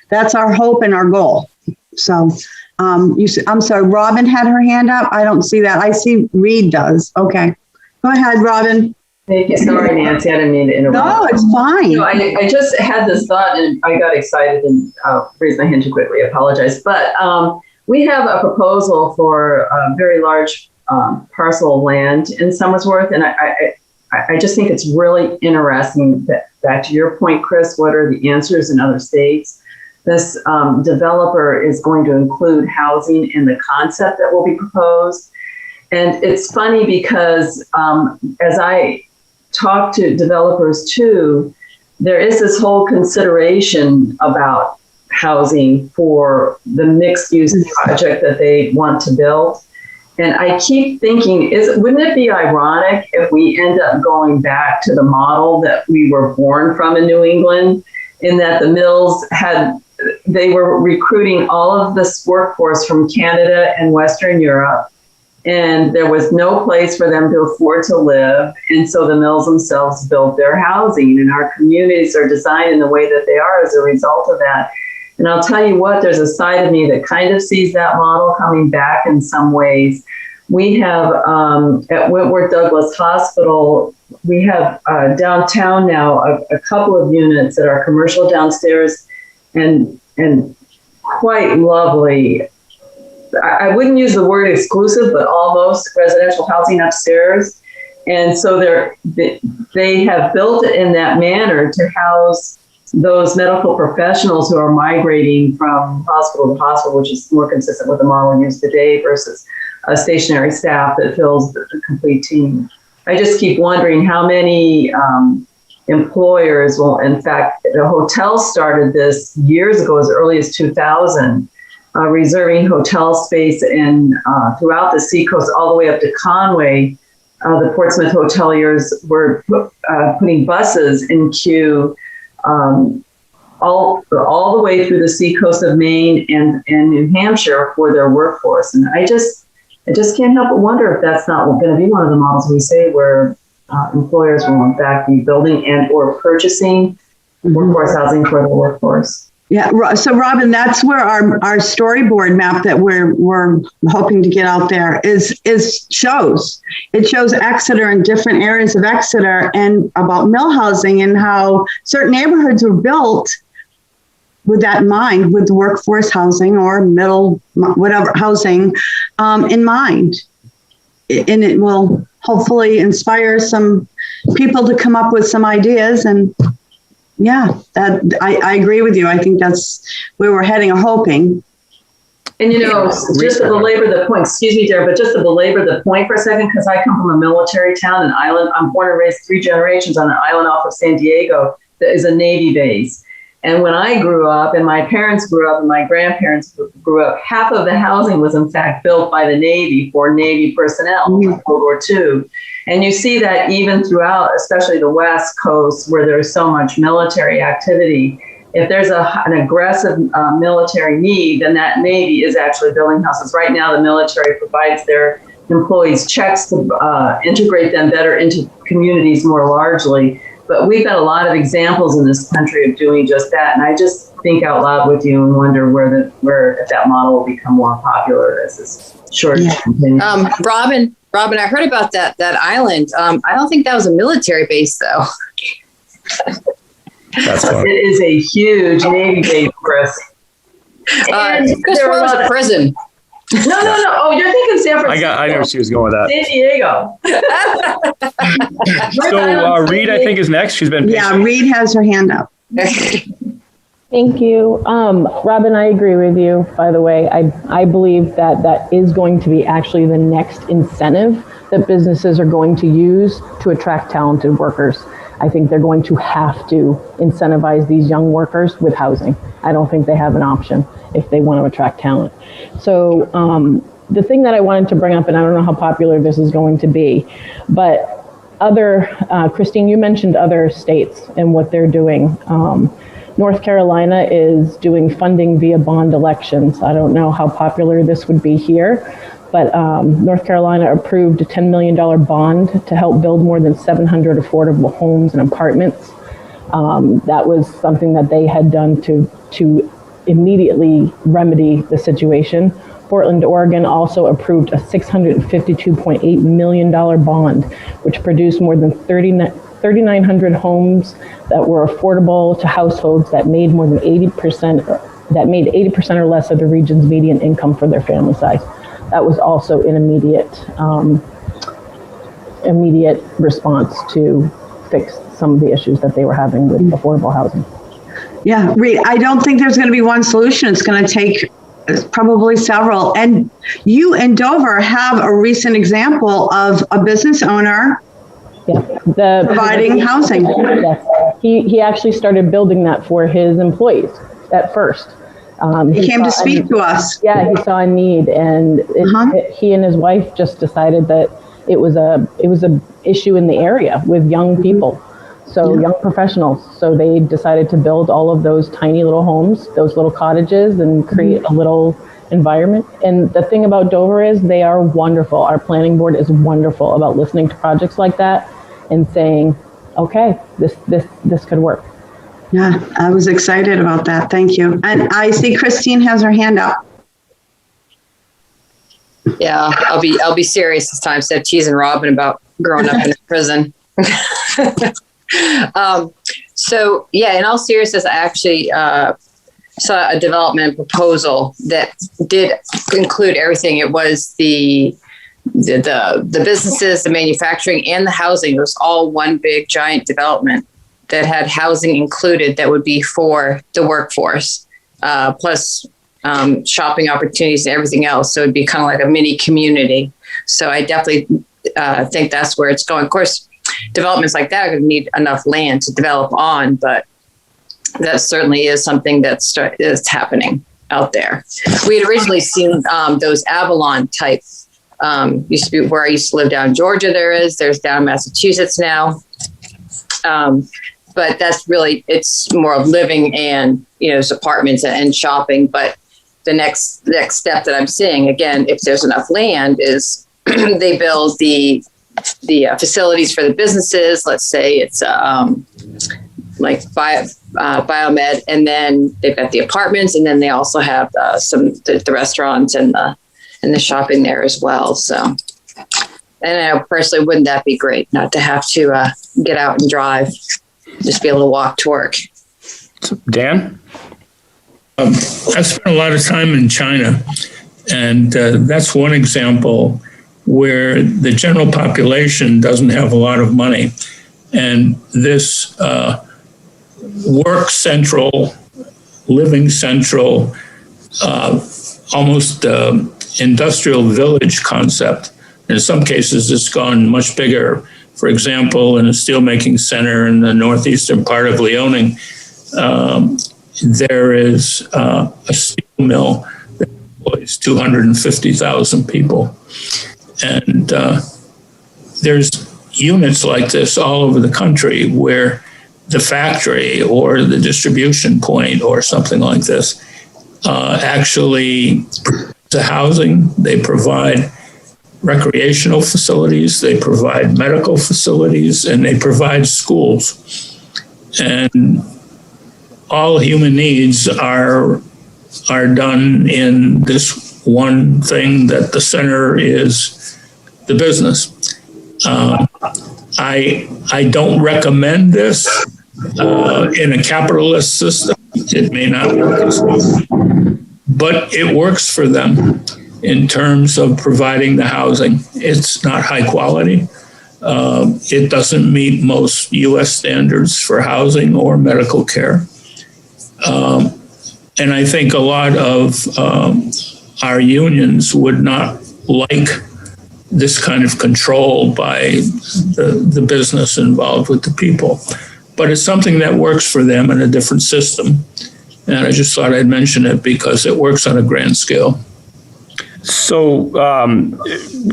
Speaker 1: That's our hope and our goal. So I'm sorry, Robin had her hand up. I don't see that. I see Reed does. Okay. Go ahead, Robin.
Speaker 4: Thank you. Sorry, Nancy, I didn't mean to interrupt.
Speaker 1: No, it's fine.
Speaker 4: I just had this thought and I got excited and raised my hand too quickly. I apologize. But we have a proposal for a very large parcel of land in Somersworth. And I just think it's really interesting that, back to your point, Chris, what are the answers in other states? This developer is going to include housing in the concept that will be proposed. And it's funny because as I talk to developers too, there is this whole consideration about housing for the mixed use project that they want to build. And I keep thinking, wouldn't it be ironic if we end up going back to the model that we were born from in New England, in that the mills had they were recruiting all of this workforce from Canada and Western Europe, and there was no place for them to afford to live. And so the mills themselves built their housing, and our communities are designed in the way that they are as a result of that. And I'll tell you what, there's a side of me that kind of sees that model coming back in some ways. We have at Whitworth Douglas Hospital, we have downtown now a couple of units that are commercial downstairs and quite lovely. I wouldn't use the word exclusive, but almost residential housing upstairs. And so they have built it in that manner to house those medical professionals who are migrating from hospital to hospital, which is more consistent with the model used today versus a stationary staff that fills the complete team. I just keep wondering how many employers will, in fact, the hotel started this years ago, as early as 2000, reserving hotel space and throughout the seacoast all the way up to Conway. The Portsmouth hoteliers were putting buses in queue all the way through the seacoast of Maine and New Hampshire for their workforce. And I just can't help but wonder if that's not going to be one of the models we say where employers will in fact be building and or purchasing workforce housing for the workforce.
Speaker 1: Yeah, so Robin, that's where our storyboard map that we're hoping to get out there shows. It shows Exeter and different areas of Exeter and about mill housing and how certain neighborhoods were built with that in mind, with workforce housing or middle, whatever housing in mind. And it will hopefully inspire some people to come up with some ideas. And yeah, that I agree with you. I think that's where we're heading or hoping.
Speaker 4: And just to belabor the point, excuse me, Darren, but just to belabor the point for a second, because I come from a military town, an island. I'm born and raised 3 generations on an island off of San Diego that is a Navy base. And when I grew up, and my parents grew up, and my grandparents grew up, half of the housing was in fact built by the Navy for Navy personnel in World War II. And you see that even throughout, especially the West Coast, where there's so much military activity. If there's an aggressive military need, then that Navy is actually building houses. Right now, the military provides their employees checks to integrate them better into communities more largely. But we've got a lot of examples in this country of doing just that. And I just think out loud with you and wonder where if that model will become more popular as this shortage continues.
Speaker 3: Robin, I heard about that island. I don't think that was a military base, though.
Speaker 2: That's funny.
Speaker 4: It is a huge Navy base, Chris.
Speaker 3: Chris was a prison.
Speaker 4: No. Oh, you're thinking San Francisco.
Speaker 2: I know she was going with that.
Speaker 4: San Diego.
Speaker 2: So Reed, I think, is next. She's been patient.
Speaker 1: Yeah, Reed has her hand up.
Speaker 8: Thank you. Robin, I agree with you, by the way. I believe that is going to be actually the next incentive that businesses are going to use to attract talented workers. I think they're going to have to incentivize these young workers with housing. I don't think they have an option if they want to attract talent. So the thing that I wanted to bring up, and I don't know how popular this is going to be, but Christine, you mentioned other states and what they're doing. North Carolina is doing funding via bond elections. I don't know how popular this would be here, but North Carolina approved a $10 million bond to help build more than 700 affordable homes and apartments. That was something that they had done to immediately remedy the situation. Portland, Oregon also approved a $652.8 million bond, which produced more than 3,900 homes that were affordable to households that made more than 80% or less of the region's median income for their family size. That was also an immediate response to fix some of the issues that they were having with affordable housing.
Speaker 1: Yeah, Reed, I don't think there's going to be one solution. It's going to take probably several. And you in Dover have a recent example of a business owner providing housing.
Speaker 8: Yes. He actually started building that for his employees at first.
Speaker 1: He came to speak to us.
Speaker 8: Yeah, he saw a need, and he and his wife just decided that it was a issue in the area with young people. So young professionals. So they decided to build all of those tiny little homes, those little cottages, and create a little environment. And the thing about Dover is they are wonderful. Our planning board is wonderful about listening to projects like that and saying, okay, this could work.
Speaker 1: Yeah, I was excited about that. Thank you. And I see Christine has her hand up.
Speaker 3: Yeah, I'll be serious this time. Instead of teasing Robin about growing up in a prison. So yeah, in all seriousness, I actually saw a development proposal that did include everything. It was the businesses, the manufacturing, and the housing. It was all one big giant development that had housing included that would be for the workforce, plus shopping opportunities and everything else. So it'd be kind of like a mini community. So I definitely think that's where it's going. Of course, developments like that are going to need enough land to develop on, but that certainly is something that's happening out there. We had originally seen those Avalon type, used to be where I used to live down in Georgia. There's down in Massachusetts now. But that's really, it's more of living and, it's apartments and shopping. But the next step that I'm seeing, again, if there's enough land, is they build the facilities for the businesses. Let's say it's like biomed, and then they've got the apartments, and then they also have the restaurants and the shopping there as well. So, and I know personally, wouldn't that be great not to have to get out and drive, just be able to walk to work.
Speaker 2: Dan?
Speaker 5: I've spent a lot of time in China, and that's one example where the general population doesn't have a lot of money. And this work central, living central, almost industrial village concept. In some cases, it's gone much bigger. For example, in a steelmaking center in the northeastern part of Liaoning, there is a steel mill that employs 250,000 people. And there's units like this all over the country where the factory or the distribution point or something like this actually provides housing. They provide recreational facilities, they provide medical facilities, and they provide schools. And all human needs are done in this one thing that the center is the business. I don't recommend this in a capitalist system. It may not work as well, but it works for them in terms of providing the housing. It's not high quality. It doesn't meet most U.S. standards for housing or medical care. And I think a lot of our unions would not like this kind of control by the business involved with the people. But it's something that works for them in a different system. And I just thought I'd mention it because it works on a grand scale.
Speaker 2: So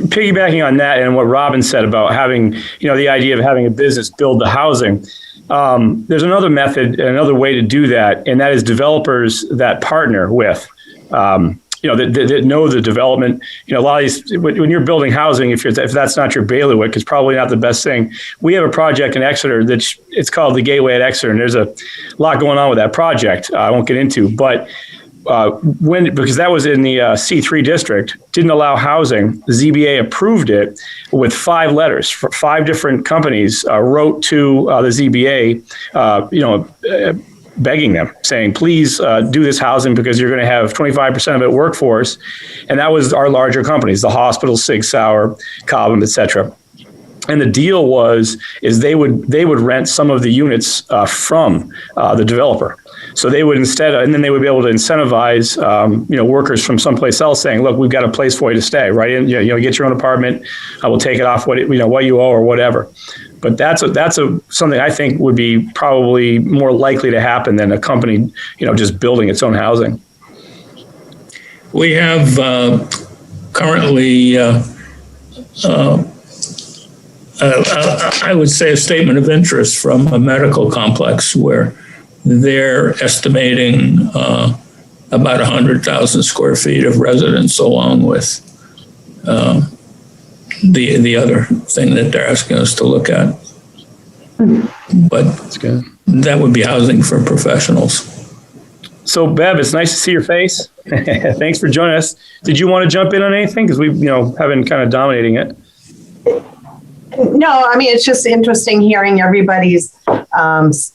Speaker 2: piggybacking on that and what Robin said about having, the idea of having a business build the housing, there's another method, another way to do that, and that is developers that partner with, that know the development. A lot of these, when you're building housing, if that's not your bailiwick, it's probably not the best thing. We have a project in Exeter it's called the Gateway at Exeter, and there's a lot going on with that project. I won't get into, but because that was in the C3 district, didn't allow housing. The ZBA approved it with 5 letters. 5 different companies wrote to the ZBA, begging them, saying, please do this housing because you're going to have 25% of it workforce. And that was our larger companies, the hospitals, Sig Sauer, Cobham, et cetera. And the deal is they would rent some of the units from the developer. So they would and then they would be able to incentivize, workers from someplace else, saying, "Look, we've got a place for you to stay, right? And get your own apartment. I will take it off what you owe or whatever." But that's something I think would be probably more likely to happen than a company, just building its own housing.
Speaker 5: We have currently I would say a statement of interest from a medical complex where they're estimating about 100,000 square feet of residence, along with the other thing that they're asking us to look at. But
Speaker 2: That's good.
Speaker 5: that would be housing for professionals.
Speaker 2: So, Bev, it's nice to see your face. Thanks for joining us. Did you want to jump in on anything? Because we've, have been kind of dominating it.
Speaker 13: No, I mean, it's just interesting hearing everybody's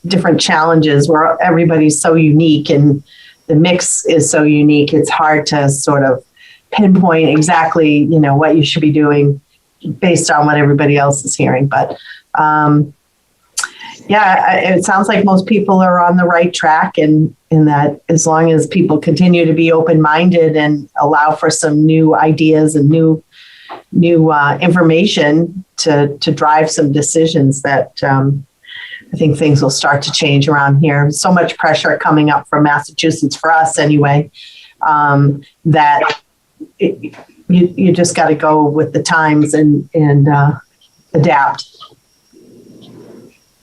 Speaker 13: different challenges where everybody's so unique and the mix is so unique. It's hard to sort of pinpoint exactly, what you should be doing based on what everybody else is hearing. But it sounds like most people are on the right track, and in that as long as people continue to be open-minded and allow for some new ideas and new information to drive some decisions, that I think things will start to change around here. So much pressure coming up from Massachusetts, for us anyway, that you just got to go with the times and adapt.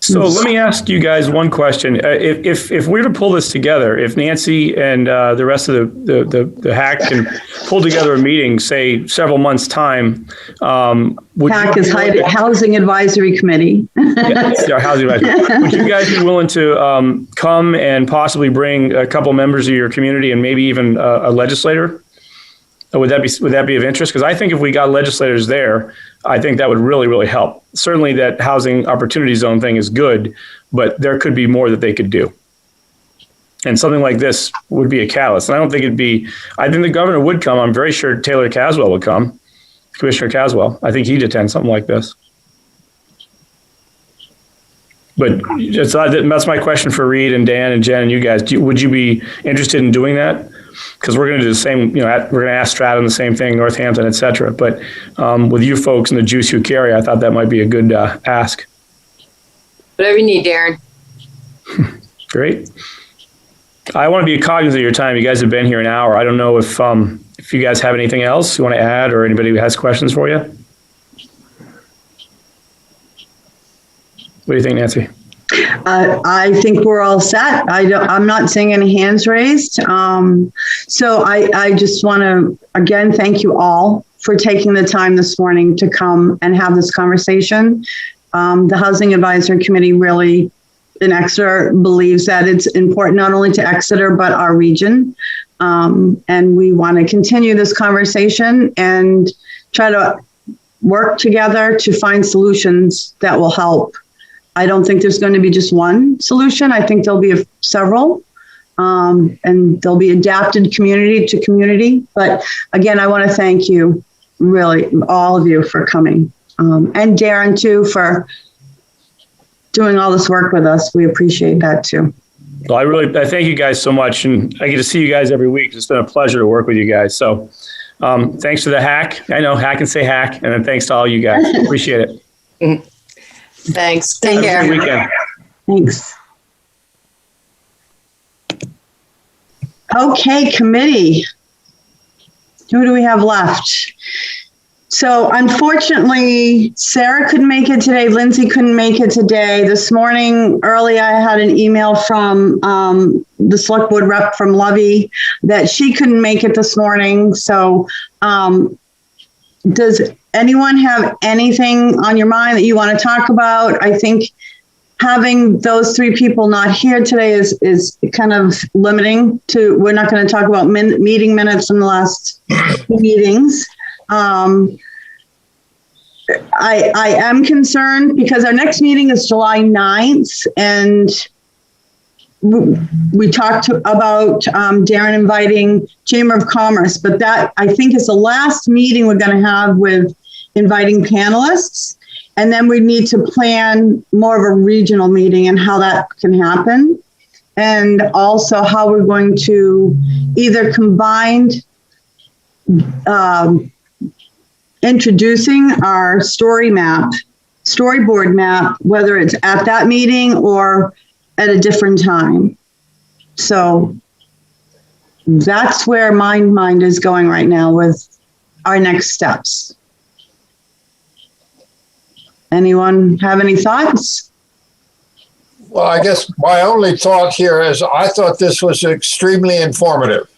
Speaker 2: So let me ask you guys one question. If we were to pull this together, if Nancy and the rest of the HAC can pull together a meeting, say several months' time,
Speaker 1: HAC is Housing Advisory Committee.
Speaker 2: Housing Advisory. Would you guys be willing to come and possibly bring a couple members of your community and maybe even a legislator? Would that be of interest? Because I think if we got legislators there, I think that would really, really help. Certainly that housing opportunity zone thing is good, but there could be more that they could do. And something like this would be a catalyst. And I don't think I think the governor would come. I'm very sure Taylor Caswell would come, Commissioner Caswell. I think he'd attend something like this. But that's my question for Reed and Dan and Jen and you guys. Would you be interested in doing that? Because we're going to do the same, we're going to ask Stratham the same thing, Northampton, et cetera. But with you folks and the juice you carry, I thought that might be a good ask.
Speaker 3: Whatever you need, Darren.
Speaker 2: Great. I want to be cognizant of your time. You guys have been here an hour. I don't know if you guys have anything else you want to add or anybody who has questions for you. What do you think, Nancy?
Speaker 1: I think we're all set. I'm not seeing any hands raised. So I just want to, again, thank you all for taking the time this morning to come and have this conversation. The Housing Advisory Committee really in Exeter believes that it's important not only to Exeter, but our region. And we want to continue this conversation and try to work together to find solutions that will help. I don't think there's going to be just one solution. I think there'll be several, and they'll be adapted community to community. But again, I want to thank you, really, all of you for coming. And Darren, too, for doing all this work with us. We appreciate that, too.
Speaker 2: Well, I thank you guys so much. And I get to see you guys every week. It's been a pleasure to work with you guys. So thanks to the HAC. I know HAC and say HAC. And then thanks to all you guys. Appreciate it.
Speaker 3: Thanks. Take care.
Speaker 2: Have a good weekend.
Speaker 1: Thanks. Okay, committee. Who do we have left? So unfortunately, Sarah couldn't make it today. Lindsay couldn't make it today. This morning, early, I had an email from the select board rep from Lovey that she couldn't make it this morning. So does anyone have anything on your mind that you want to talk about? I think having those three people not here today is kind of limiting to, we're not going to talk about meeting minutes from the last meetings. I am concerned because our next meeting is July 9th, and we talked about Darren inviting Chamber of Commerce, but that I think is the last meeting we're going to have with inviting panelists. And then we need to plan more of a regional meeting and how that can happen. And also how we're going to either combine introducing our storyboard map, whether it's at that meeting or at a different time. So that's where my mind is going right now with our next steps. Anyone have any thoughts?
Speaker 10: Well, I guess my only thought here is I thought this was extremely informative.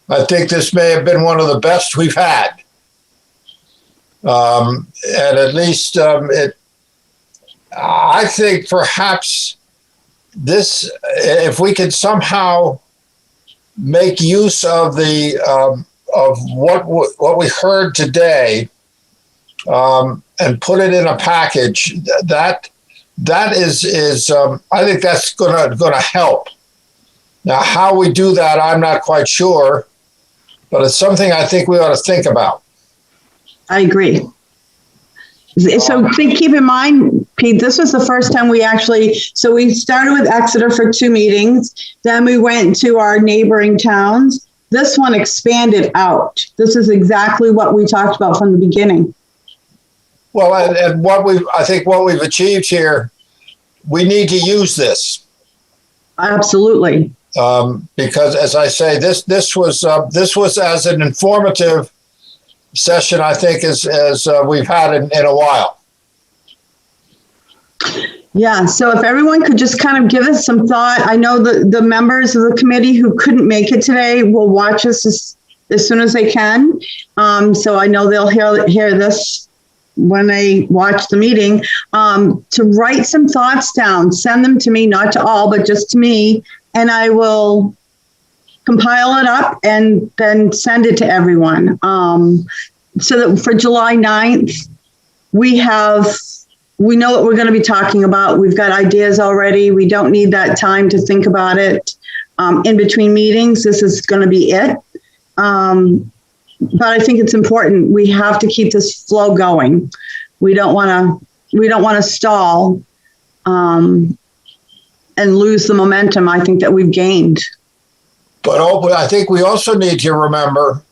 Speaker 10: I think this may have been one of the best we've had. And at least I think perhaps this, if we could somehow make use of the of what we heard today and put it in a package, that is I think that's gonna help. Now, how we do that, I'm not quite sure, but it's something I think we ought to think about.
Speaker 1: I agree. So keep in mind, Pete, this was the first time we so we started with Exeter for 2 meetings. Then we went to our neighboring towns. This one expanded out. This is exactly what we talked about from the beginning.
Speaker 10: Well, and I think what we've achieved here, we need to use this.
Speaker 1: Absolutely.
Speaker 10: Because as I say, this was as an informative session, I think, as we've had in a while.
Speaker 1: Yeah, so if everyone could just kind of give us some thought. I know the members of the committee who couldn't make it today will watch us as soon as they can. So I know they'll hear this when they watch the meeting, to write some thoughts down, send them to me, not to all, but just to me, and I will compile it up and then send it to everyone. So that for July 9th, we know what we're going to be talking about. We've got ideas already. We don't need that time to think about it in between meetings. This is going to be it. But I think it's important. We have to keep this flow going. We don't want to stall and lose the momentum I think that we've gained.
Speaker 10: But I think we also need to remember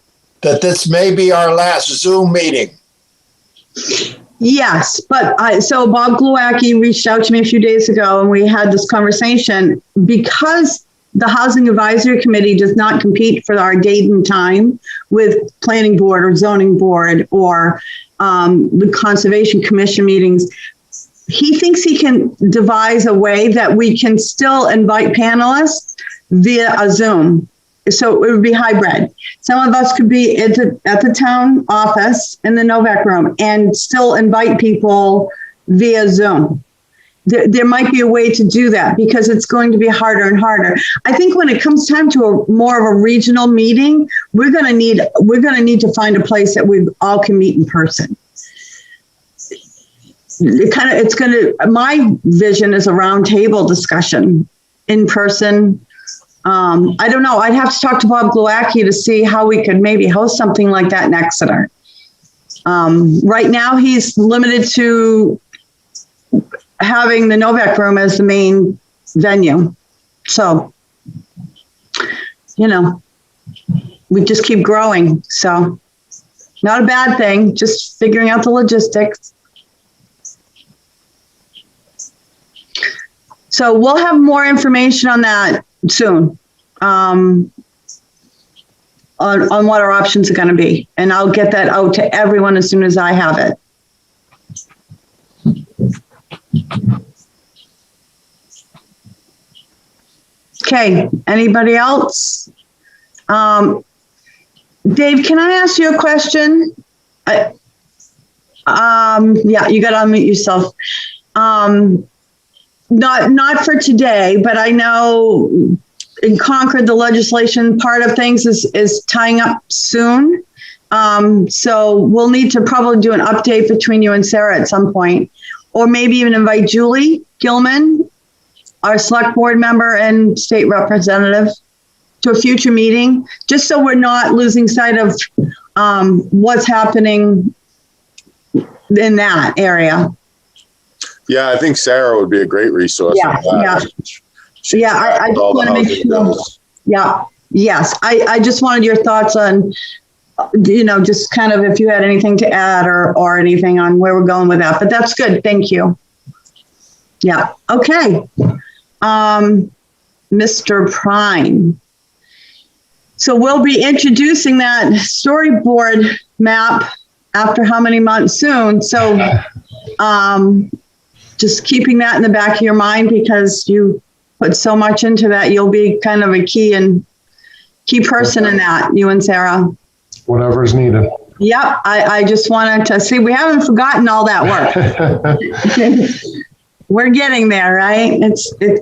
Speaker 10: that this may be our last Zoom meeting.
Speaker 1: Yes, but so Bob Glowacki reached out to me a few days ago and we had this conversation because the Housing Advisory Committee does not compete for our date and time with Planning Board or Zoning Board or the Conservation Commission meetings. He thinks he can devise a way that we can still invite panelists via a Zoom. So it would be hybrid. Some of us could be at the town office in the Novak room and still invite people via Zoom. There might be a way to do that because it's going to be harder and harder. I think when it comes time to more of a regional meeting, we're going to need to find a place that we all can meet in person. My vision is a roundtable discussion in person. I don't know. I'd have to talk to Bob Glowacki to see how we could maybe host something like that in Exeter. Right now, he's limited to having the Novak room as the main venue. So, we just keep growing. So, not a bad thing, just figuring out the logistics. So we'll have more information on that soon, on what our options are going to be. And I'll get that out to everyone as soon as I have it. Okay, anybody else? Dave, can I ask you a question? Yeah, you got to unmute yourself. Not for today, but I know in Concord, the legislation part of things is tying up soon. So we'll need to probably do an update between you and Sarah at some point, or maybe even invite Julie Gilman, our select board member and state representative, to a future meeting, just so we're not losing sight of what's happening in that area.
Speaker 9: Yeah, I think Sarah would be a great resource.
Speaker 1: Yeah. I just want to make sure. Yeah. Yes. I just wanted your thoughts on, just kind of if you had anything to add or anything on where we're going with that, but that's good. Thank you. Yeah. Okay. Mr. Prime. So we'll be introducing that storyboard map after how many months soon. So Just keeping that in the back of your mind, because you put so much into that. You'll be kind of a key person in that, you and Sarah.
Speaker 11: Whatever's needed.
Speaker 1: Yep. I just wanted to see, we haven't forgotten all that work. We're getting there, right?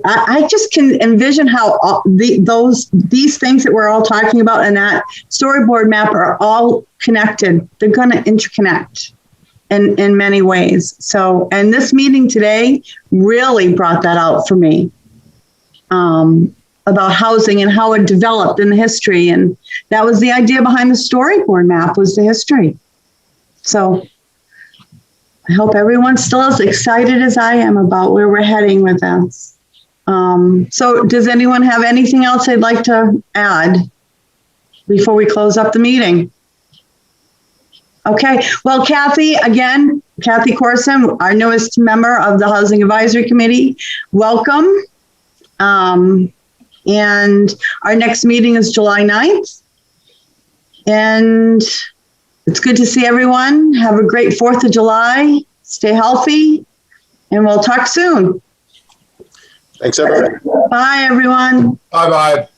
Speaker 1: I just can envision how these things that we're all talking about and that storyboard map are all connected. They're going to interconnect in many ways. So, and this meeting today really brought that out for me, about housing and how it developed in the history. And that was the idea behind the storyboard map, was the history. So I hope everyone's still as excited as I am about where we're heading with this. So does anyone have anything else they'd like to add before we close up the meeting? Okay, well, Kathy Corson, our newest member of the Housing Advisory Committee, welcome. And our next meeting is July 9th. And it's good to see everyone. Have a great 4th of July. Stay healthy, and we'll talk soon.
Speaker 9: Thanks, everyone.
Speaker 1: Bye, everyone.
Speaker 10: Bye-bye.